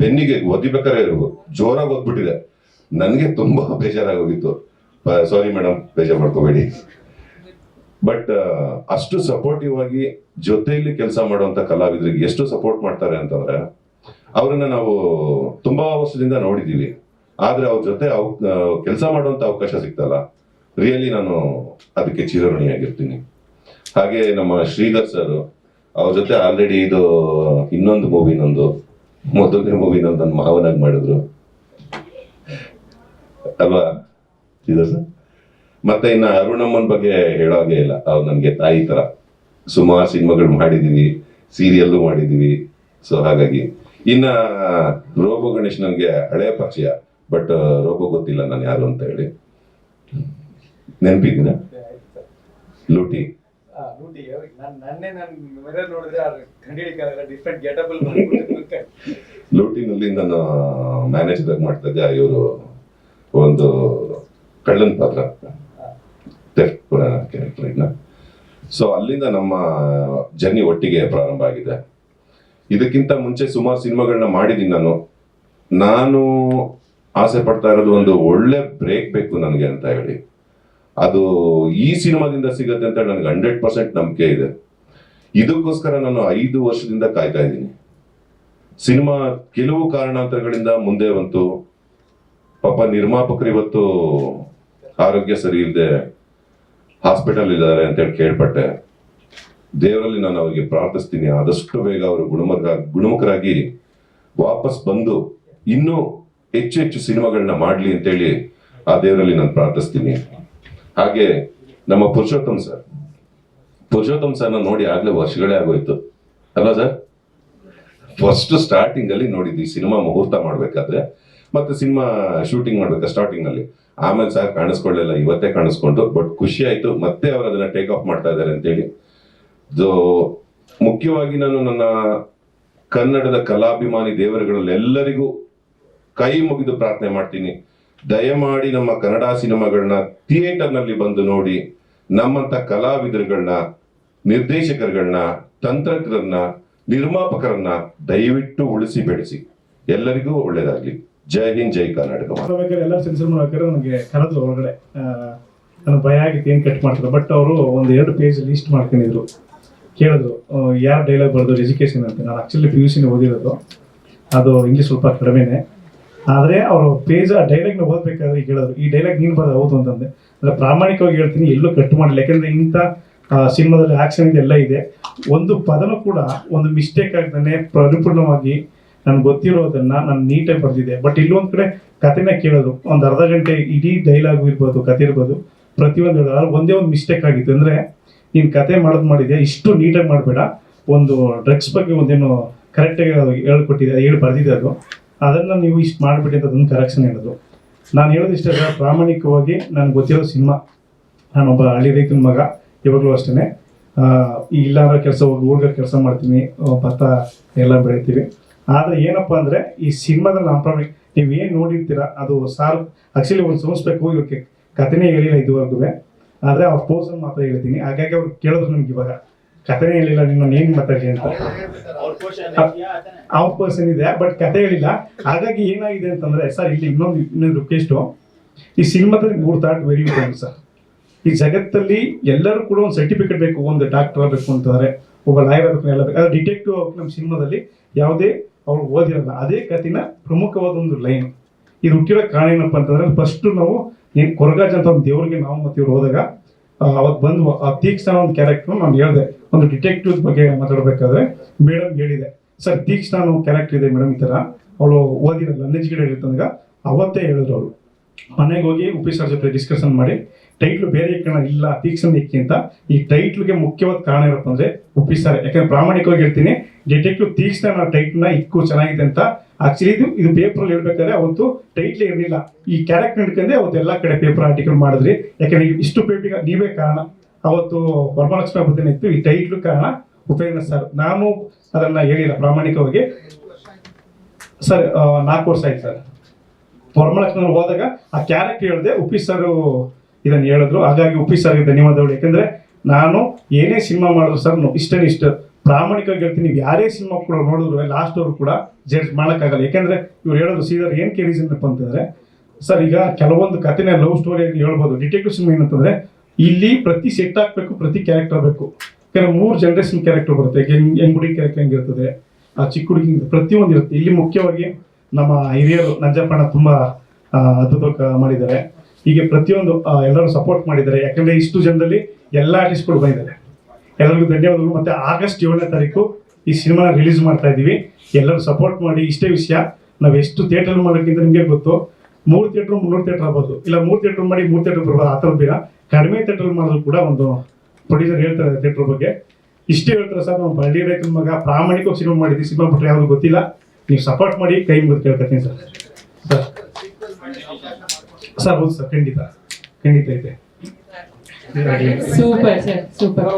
ಬೆನ್ನಿಗೆ ಒದಿಬೇಕಾದ್ರೆ ಜೋರಾಗಿ ಓದ್ಬಿಟ್ಟಿದೆ. ನನಗೆ ತುಂಬಾ ಬೇಜಾರಾಗೋಗಿತ್ತು. ಸಾರಿ ಮೇಡಮ್, ಬೇಜಾರು ಮಾಡ್ಕೋಬೇಡಿ. ಬಟ್ ಅಷ್ಟು ಸಪೋರ್ಟಿವ್ ಆಗಿ ಜೊತೆಯಲ್ಲಿ ಕೆಲಸ ಮಾಡುವಂತ ಕಲಾವಿದರಿಗೆ ಎಷ್ಟು ಸಪೋರ್ಟ್ ಮಾಡ್ತಾರೆ ಅಂತಂದ್ರೆ, ಅವ್ರನ್ನ ನಾವು ತುಂಬಾ ವರ್ಷದಿಂದ ನೋಡಿದೀವಿ, ಆದ್ರೆ ಅವ್ರ ಜೊತೆ ಕೆಲಸ ಮಾಡುವಂತ ಅವಕಾಶ ಸಿಗ್ತಲ್ಲ, ರಿಯಲಿ ನಾನು ಅದಕ್ಕೆ ಚಿರಋಣಿಯಾಗಿರ್ತೀನಿ. ಹಾಗೆ ನಮ್ಮ ಶ್ರೀಧರ್ ಸರ್, ಅವ್ರ ಜೊತೆ ಆಲ್ರೆಡಿ ಇದು ಇನ್ನೊಂದು ಮೂವಿ, ಮೊದಲನೇ ಮೂವಿ ನನ್ನ ಮಾವನಾಗಿ ಮಾಡಿದ್ರು ಅಲ್ವಾ ಶ್ರೀಧರ್ ಸರ್. ಮತ್ತೆ ಇನ್ನ ಅರುಣಮ್ಮನ್ ಬಗ್ಗೆ ಹೇಳೋಗೆ ಇಲ್ಲ, ಅವ್ರು ನನ್ಗೆ ತಾಯಿ ತರ. ಸುಮಾರು ಸಿನಿಮಾಗಳು ಮಾಡಿದೀವಿ, ಸೀರಿಯಲ್ಲು ಮಾಡಿದೀವಿ. ಸೊ ಹಾಗಾಗಿ ಇನ್ನ ರೋಬೋ ಗಣೇಶ್ ನನ್ಗೆ ಹಳೆಯ ಪರಿಚಯ, ಬಟ್ ರೋಬೋ ಗೊತ್ತಿಲ್ಲ ನಾನು ಯಾರು ಅಂತ ಹೇಳಿ. ನೆನಪಿದ್ದೀನ? ಲೂಟಿ ಲೂಟಿನಲ್ಲಿ ನಾನು ಮ್ಯಾನೇಜರ್ ಆಗಿ ಮಾಡಿದಾಗ ಇವರು ಒಂದು ಕಳ್ಳನ್ ಪಾತ್ರ ಕ್ಯಾರೆಕ್ಟರ್. ಸೊ ಅಲ್ಲಿಂದ ನಮ್ಮ ಜರ್ನಿ ಒಟ್ಟಿಗೆ ಪ್ರಾರಂಭ ಆಗಿದೆ. ಇದಕ್ಕಿಂತ ಮುಂಚೆ ಸುಮಾರು ಸಿನಿಮಾಗಳನ್ನ ಮಾಡಿದ್ದೀನಿ ನಾನು ಆಸೆ ಪಡ್ತಾ ಇರೋದು ಒಂದು ಒಳ್ಳೆ ಬ್ರೇಕ್ ಬೇಕು ನನಗೆ ಅಂತ ಹೇಳಿ. ಅದು ಈ ಸಿನಿಮಾದಿಂದ ಸಿಗುತ್ತೆ ಅಂತ ನನಗೆ 100% ನಂಬಿಕೆ ಇದೆ. ಇದಕ್ಕೋಸ್ಕರ ನಾನು 5 ವರ್ಷದಿಂದ ಕಾಯ್ತಾ ಇದ್ದೀನಿ. ಸಿನಿಮಾ ಕೆಲವು ಕಾರಣಾಂತರಗಳಿಂದ ಮುಂದೆ ಬಂತು. ಪಾಪ ನಿರ್ಮಾಪಕರು ಇವತ್ತು ಆರೋಗ್ಯ ಸರಿ ಇಲ್ಲದೆ ಹಾಸ್ಪಿಟಲ್ ಇದ್ದಾರೆ ಅಂತೇಳಿ ಕೇಳ್ಪಟ್ಟೆ. ದೇವರಲ್ಲಿ ನಾನು ಅವರಿಗೆ ಪ್ರಾರ್ಥಿಸ್ತೀನಿ, ಆದಷ್ಟು ಬೇಗ ಅವರು ಗುಣಮುಖರಾಗಿ ವಾಪಸ್ ಬಂದು ಇನ್ನೂ ಹೆಚ್ಚು ಹೆಚ್ಚು ಸಿನಿಮಾಗಳನ್ನ ಮಾಡ್ಲಿ ಅಂತೇಳಿ ಆ ದೇವರಲ್ಲಿ ನಾನು ಪ್ರಾರ್ಥಿಸ್ತೀನಿ. ಹಾಗೆ ನಮ್ಮ ಪುರುಷೋತ್ತಮ್ ಸರ್ನ ನೋಡಿ ಆಗ್ಲೇ ವರ್ಷಗಳೇ ಆಗೋಯ್ತು ಅಲ್ವಾ ಸರ್? ಫಸ್ಟ್ ಸ್ಟಾರ್ಟಿಂಗ್ ಅಲ್ಲಿ ನೋಡಿದ್ವಿ ಸಿನಿಮಾ ಮುಹೂರ್ತ ಮಾಡ್ಬೇಕಾದ್ರೆ, ಮತ್ತೆ ಸಿನಿಮಾ ಶೂಟಿಂಗ್ ಮಾಡ್ಬೇಕಾ ಸ್ಟಾರ್ಟಿಂಗ್ ಅಲ್ಲಿ. ಆಮೇಲೆ ಸರ್ ಕಾಣಿಸ್ಕೊಳ್ಳಿಲ್ಲ, ಇವತ್ತೇ ಕಾಣಿಸ್ಕೊಂಡು. ಬಟ್ ಖುಷಿ ಆಯ್ತು ಮತ್ತೆ ಅವರು ಅದನ್ನ ಟೇಕ್ ಆಫ್ ಮಾಡ್ತಾ ಇದ್ದಾರೆ ಅಂತೇಳಿ. ಮುಖ್ಯವಾಗಿ ನಾನು ನನ್ನ ಕನ್ನಡದ ಕಲಾಭಿಮಾನಿ ದೇವರುಗಳಲ್ಲೆಲ್ಲರಿಗೂ ಕೈ ಮುಗಿದು ಪ್ರಾರ್ಥನೆ ಮಾಡ್ತೀನಿ, ದಯಮಾಡಿ ನಮ್ಮ ಕನ್ನಡ ಸಿನಿಮಾಗಳನ್ನ ಥಿಯೇಟರ್ ನಲ್ಲಿ ಬಂದು ನೋಡಿ, ನಮ್ಮಂತ ಕಲಾವಿದರುಗಳನ್ನ, ನಿರ್ದೇಶಕರುಗಳನ್ನ, ತಂತ್ರಜ್ಞರನ್ನ, ನಿರ್ಮಾಪಕರನ್ನ ದಯವಿಟ್ಟು ಉಳಿಸಿ ಬೆಳೆಸಿ. ಎಲ್ಲರಿಗೂ ಒಳ್ಳೇದಾಗ್ಲಿ. ಜೈ ಹಿಂದ್, ಜೈ ಕರ್ನಾಟಕ. ಎಲ್ಲ ಸೆನ್ಸರ್ ಮಾಡ್ಬೇಕಾದ್ರೆ ನನಗೆ ಕರೆದ್ರು ಒಳಗಡೆ. ನನಗೆ ಭಯ ಆಗಿತ್ತು ಏನು ಕಟ್ ಮಾಡ್ತಾರೆ. ಬಟ್ ಅವರು 1-2 ಪೇಜ್ ಲೀಸ್ಟ್ ಮಾಡ್ಕೊಂಡಿದ್ರು. ಕೇಳಿದ್ರು ಯಾರು ಡೈಲಾಗ್ ಬರೆದ್ರು ಎಜುಕೇಷನ್ ಅಂತ. ನಾನು ಆಕ್ಚುಲಿ PUC ಓದಿರೋದು, ಅದು ಇಂಗ್ಲೀಷ್ ಸ್ವಲ್ಪ ಕಡಿಮೆನೆ. ಆದರೆ ಅವರು ಪೇಜ್ ಆ ಡೈಲಾಗ್ನ ಓದಬೇಕಾದ್ರೆ ಕೇಳಿದ್ರು, ಈ ಡೈಲಾಗ್ ನೀನು ಬರೋದು ಹೌದು ಅಂತಂದೆ. ಅಂದರೆ ಪ್ರಾಮಾಣಿಕವಾಗಿ ಹೇಳ್ತೀನಿ, ಎಲ್ಲೂ ಕಟ್ ಮಾಡಿಲ್ಲ. ಯಾಕೆಂದರೆ ಇಂಥ ಸಿನಿಮಾದಲ್ಲಿ ಆ್ಯಕ್ಷನ್ ಇದೆಲ್ಲ ಇದೆ. ಒಂದು ಪದನೂ ಕೂಡ ಒಂದು ಮಿಸ್ಟೇಕ್ ಆಗ್ತಾನೆ ಪರಿಪೂರ್ಣವಾಗಿ ನನ್ಗೆ ಗೊತ್ತಿರೋದನ್ನ ನಾನು ನೀಟಾಗಿ ಬರೆದಿದ್ದೆ. ಬಟ್ ಇಲ್ಲೊಂದು ಕಡೆ ಕಥೆನ ಕೇಳಿದ್ರು, ಒಂದು ಅರ್ಧ ಗಂಟೆ ಇಡೀ ಡೈಲಾಗ್ ಇರ್ಬೋದು, ಕತೆ ಇರ್ಬೋದು, ಪ್ರತಿಯೊಂದು ಹೇಳಿದ್ರು. ಒಂದೇ ಒಂದು ಮಿಸ್ಟೇಕ್ ಆಗಿತ್ತು. ಅಂದರೆ ನೀನು ಕತೆ ಮಾಡಿದೆ ಇಷ್ಟು ನೀಟಾಗಿ ಮಾಡಬೇಡ, ಒಂದು ಡ್ರಗ್ಸ್ ಬಗ್ಗೆ ಒಂದೇನು ಕರೆಕ್ಟಾಗಿ ಹೇಳಿ ಬರೆದಿದೆ ಅದು, ಅದನ್ನು ನೀವು ಇಷ್ಟು ಮಾಡಿಬಿಟ್ಟು ಅಂತ ಅದನ್ನು ಕರೆಕ್ಷನ್ ಹೇಳಿದ್ರು. ನಾನು ಹೇಳೋದು ಇಷ್ಟ, ಪ್ರಾಮಾಣಿಕವಾಗಿ ನನಗೆ ಗೊತ್ತಿರೋ ಸಿನಿಮಾ. ನಾನೊಬ್ಬ ಹಳ್ಳಿ ರೈತನ ಮಗ, ಇವಾಗಲೂ ಅಷ್ಟೇ. ಇಲ್ಲಾಂದ್ರೆ ಕೆಲಸ ಹೋಗಿ ಊರ್ಗ ಕೆಲಸ ಮಾಡ್ತೀನಿ, ಭತ್ತ ಎಲ್ಲ ಬೆಳಿತೀವಿ. ಆದರೆ ಏನಪ್ಪ ಅಂದರೆ ಈ ಸಿನಿಮಾದಲ್ಲಿ ನಮ್ಮ ಪ್ರಾಮಾಣಿಕ ನೀವೇನು ನೋಡಿರ್ತೀರ ಅದು ಸಾರ್ ಆ್ಯಕ್ಚುಲಿ ಒಂದು ಸೋಸ್ಬೇಕು. ಇವಕ್ಕೆ ಕಥೆನೇ ಹೇಳಿಲ್ಲ ಇದುವರೆಗೂ, ಆದರೆ ಅವ್ರ ಪೋರ್ಸನ್ ಮಾತ್ರ ಹೇಳ್ತೀನಿ. ಹಾಗಾಗಿ ಅವ್ರು ಕೇಳಿದ್ರು ನಮ್ಗೆ ಇವಾಗ ಕಥೆನೇ ಹೇಳಿಲ್ಲ, ನಿನ್ನ ಏನು ಮಾತಾಡಿ ಅಂತ. ಅವ್ರ ಪರ್ಸನ್ ಇದೆ ಬಟ್ ಕತೆ ಹೇಳಿಲ್ಲ. ಹಾಗಾಗಿ ಏನಾಗಿದೆ ಅಂತಂದ್ರೆ ಸರ್, ಇಲ್ಲಿ ಇನ್ನೊಂದು ರಿಕ್ವೆಸ್ಟು, ಈ ಸಿನಿಮಾದಲ್ಲಿ 3 ಥಾಟ್ ವೆರಿ ಇಂಪಾರ್ಟೆಂಟ್ ಸರ್. ಈ ಜಗತ್ತಲ್ಲಿ ಎಲ್ಲರೂ ಕೂಡ ಒಂದು ಸರ್ಟಿಫಿಕೇಟ್ ಬೇಕು. ಒಂದು ಡಾಕ್ಟರ್ ಆಗಬೇಕು ಅಂತಾರೆ, ಒಬ್ಬ ಲಾಯರ್ ಆಗಬೇಕು, ಎಲ್ಲ ಬೇಕು. ಅದು ಡಿಟೆಕ್ಟಿವ್ ನಮ್ಮ ಸಿನಿಮಾದಲ್ಲಿ ಯಾವುದೇ ಅವ್ರು ಓದಿರಲ್ಲ. ಅದೇ ಕಥೆನ ಪ್ರಮುಖವಾದ ಒಂದು ಲೈನ್. ಇದು ಹುಟ್ಟಿರೋ ಕಾರಣ ಏನಪ್ಪ ಅಂತಂದ್ರೆ, ಫಸ್ಟ್ ನಾವು ಕೊರಗಾಜ್ ಅಂತ ಒಂದು ದೇವ್ರಿಗೆ ನಾವು ಮತ್ತೆ ಇವ್ರು ಹೋದಾಗ ಅವತ್ತು ಬಂದು ಆ ತೀಕ್ಷ್ಣ ಒಂದು ಕ್ಯಾರೆಕ್ಟರ್ ನಾನು ಹೇಳಿದೆ. ಒಂದು ಡಿಟೆಕ್ಟಿವ್ ಬಗ್ಗೆ ಮಾತಾಡಬೇಕಾದ್ರೆ ಮೇಡಮ್ ಹೇಳಿದೆ, ಸರ್ ತೀಕ್ಷ್ಣ ಅನ್ನೋ ಕ್ಯಾರೆಕ್ಟರ್ ಇದೆ ಮೇಡಮ್, ಈ ಥರ ಅವಳು ಓದಿರಲ್ಲ, ಅನ್ಎಜುಕೇಟೆಡ್ ಇರ್ತಂದಾಗ ಅವತ್ತೇ ಹೇಳಿದ್ರು ಅವರು. ಮನೆಗೆ ಹೋಗಿ ಉಪ್ಪಿ ಸರ್ ಜೊತೆ ಡಿಸ್ಕಷನ್ ಮಾಡಿ ಟೈಟ್ಲು ಬೇರೆ ಕಾರಣ ಇಲ್ಲ, ತೀಕ್ಷ್ಣ ಏಕೆ ಅಂತ. ಈ ಟೈಟ್ಲ್ಗೆ ಮುಖ್ಯವಾದ ಕಾರಣ ಏನಪ್ಪ ಅಂದ್ರೆ ಉಪ್ಪಿ ಸರ್. ಯಾಕಂದ್ರೆ ಪ್ರಾಮಾಣಿಕವಾಗಿ ಹೇಳ್ತೀನಿ, ಡಿಟೆಕ್ಟಿವ್ ತೀಕ್ಷ್ಣ ಅನ್ನೋ ಟೈಟ್ಲ್ನ ಇಕ್ಕು ಚೆನ್ನಾಗಿದೆ ಅಂತ. ಆಕ್ಚುಲಿ ಇದು ಪೇಪರ್ ಹೇಳ್ಬೇಕಾದ್ರೆ ಅವತ್ತು ಟೈಟ್ಲ್ ಇರಲಿಲ್ಲ. ಈ ಕ್ಯಾರೆಕ್ಟರ್ ಹಿಡ್ಕೊಂಡೆ ಅವತ್ತು ಎಲ್ಲ ಕಡೆ ಪೇಪರ್ ಆರ್ಟಿಕಲ್ ಮಾಡಿದ್ರಿ. ಯಾಕಂದ್ರೆ ಇಷ್ಟು ಪೇಪರ್ಗೆ ನೀವೇ ಕಾರಣ. ಅವತ್ತು ವರಮಹಾಲಕ್ಷ್ಮಿ ಹಬ್ಬದ ಇತ್ತು, ಈ ಟೈಟ್ಲು ಕಾರಣ ಉಪೇಂದ್ರ ಸರ್. ನಾನು ಅದನ್ನ ಹೇಳಿಲ್ಲ ಪ್ರಾಮಾಣಿಕವಾಗಿ ಸರ್. 4 ವರ್ಷ ಆಯ್ತು ಸರ್. ವರಮಹಾಲಕ್ಷ್ಮಿ ಹೋದಾಗ ಆ ಕ್ಯಾರೆಕ್ಟರ್ ಹೇಳಿದೆ, ಉಪ್ಪಿ ಸರ್ ಇದನ್ನು ಹೇಳಿದ್ರು. ಹಾಗಾಗಿ ಉಪ್ಪಿ ಸರ್ಗೆ ಧನ್ಯವಾದಗಳು. ಯಾಕಂದ್ರೆ ನಾನು ಏನೇ ಸಿನಿಮಾ ಮಾಡಿದ್ರು ಸರ್ ಇಷ್ಟ ಪ್ರಾಮಾಣಿಕವಾಗಿ ಹೇಳ್ತೀನಿ. ನೀವು ಯಾರೇ ಸಿನಿಮಾ ಕೂಡ ನೋಡಿದ್ರು ಲಾಸ್ಟ್ ಅವರು ಕೂಡ ಜಡ್ಜ್ ಮಾಡೋಕ್ಕಾಗಲ್ಲ. ಯಾಕೆಂದ್ರೆ ಇವ್ರು ಹೇಳೋದು ಸೀದರ್ ಏನು ರೀಸನ್ ಅಂತಂದ್ರೆ ಸರ್, ಈಗ ಕೆಲವೊಂದು ಕಥೆನ ಲವ್ ಸ್ಟೋರಿ ಹೇಳ್ಬೋದು. ಡಿಟೆಕ್ಟಿವ್ ಸಿನಿಮಾ ಏನಂತಂದ್ರೆ ಇಲ್ಲಿ ಪ್ರತಿ ಸೆಟ್ ಹಾಕ್ಬೇಕು, ಪ್ರತಿ ಕ್ಯಾರೆಕ್ಟರ್ ಬೇಕು. ಯಾಕಂದ್ರೆ 3 ಜನರೇಷನ್ ಕ್ಯಾರೆಕ್ಟರ್ ಬರುತ್ತೆ. ಹೆಂಗ್ ಹುಡುಗಿ ಕ್ಯಾರೆಕ್ಟರ್ ಹೆಂಗಿರ್ತದೆ, ಆ ಚಿಕ್ಕ ಹುಡುಗಿ ಪ್ರತಿಯೊಂದು ಇರುತ್ತೆ. ಇಲ್ಲಿ ಮುಖ್ಯವಾಗಿ ನಮ್ಮ ಹಿರಿಯರು ನಂಜಪ್ಪಣ್ಣ ತುಂಬಾ ಅದ್ಭುತ ಮಾಡಿದ್ದಾರೆ. ಹೀಗೆ ಪ್ರತಿಯೊಂದು ಎಲ್ಲರೂ ಸಪೋರ್ಟ್ ಮಾಡಿದ್ದಾರೆ. ಯಾಕಂದ್ರೆ ಇಷ್ಟು ಜನದಲ್ಲಿ ಎಲ್ಲ ಆರ್ಟಿಸ್ಟ್ಗಳು ಬಂದಿದ್ದಾರೆ. ಎಲ್ಲರಿಗೂ ಧನ್ಯವಾದಗಳು. ಮತ್ತೆ ಆಗಸ್ಟ್ 7ನೇ ತಾರೀಕು ಈ ಸಿನಿಮಾನ ರಿಲೀಸ್ ಮಾಡ್ತಾ ಇದ್ದೀವಿ. ಎಲ್ಲರೂ ಸಪೋರ್ಟ್ ಮಾಡಿ. ಇಷ್ಟೇ ವಿಷಯ, ನಾವು ಎಷ್ಟು ಥಿಯೇಟರ್ ಮಾಡೋಕ್ಕಿಂತ ನಿಮಗೆ ಗೊತ್ತು, 3 ಥಿಯೇಟರ್ 300 ಥಿಯೇಟರ್ ಆಗ್ಬೋದು, ಇಲ್ಲ 3 ಥಿಯೇಟರ್ ಮಾಡಿ 3 ಥಿಯೇಟರ್ ಬರ್ಬೋದು. ಆ ಥರ ಬೇಡ, ಕಡಿಮೆ ಥಿಯೇಟರ್ ಮಾಡೋದು ಕೂಡ ಒಂದು ಪ್ರೊಡ್ಯೂಸರ್ ಹೇಳ್ತಾರೆ ಥಿಯೇಟರ್ ಬಗ್ಗೆ. ಇಷ್ಟೇ ಹೇಳ್ತಾರೆ ಸರ್, ನಾವು ಹಳ್ಳಿ ರೈತನ ಮಗ ಪ್ರಾಮಾಣಿಕವಾಗಿ ಸಿನಿಮಾ ಮಾಡಿದ್ವಿ. ಸಿನಿಮಾ ಬಿಟ್ಟರೆ ಯಾವುದು ಗೊತ್ತಿಲ್ಲ. ನೀವು ಸಪೋರ್ಟ್ ಮಾಡಿ, ಕೈ ಮುಗಿದು ಕೇಳ್ಕೊತೀನಿ ಸರ್. ಸರ್ ಹೌದು ಸರ್, ಖಂಡಿತ ಐತೆ. Super sir, super.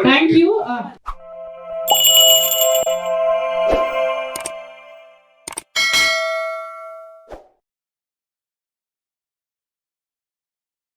Thank you.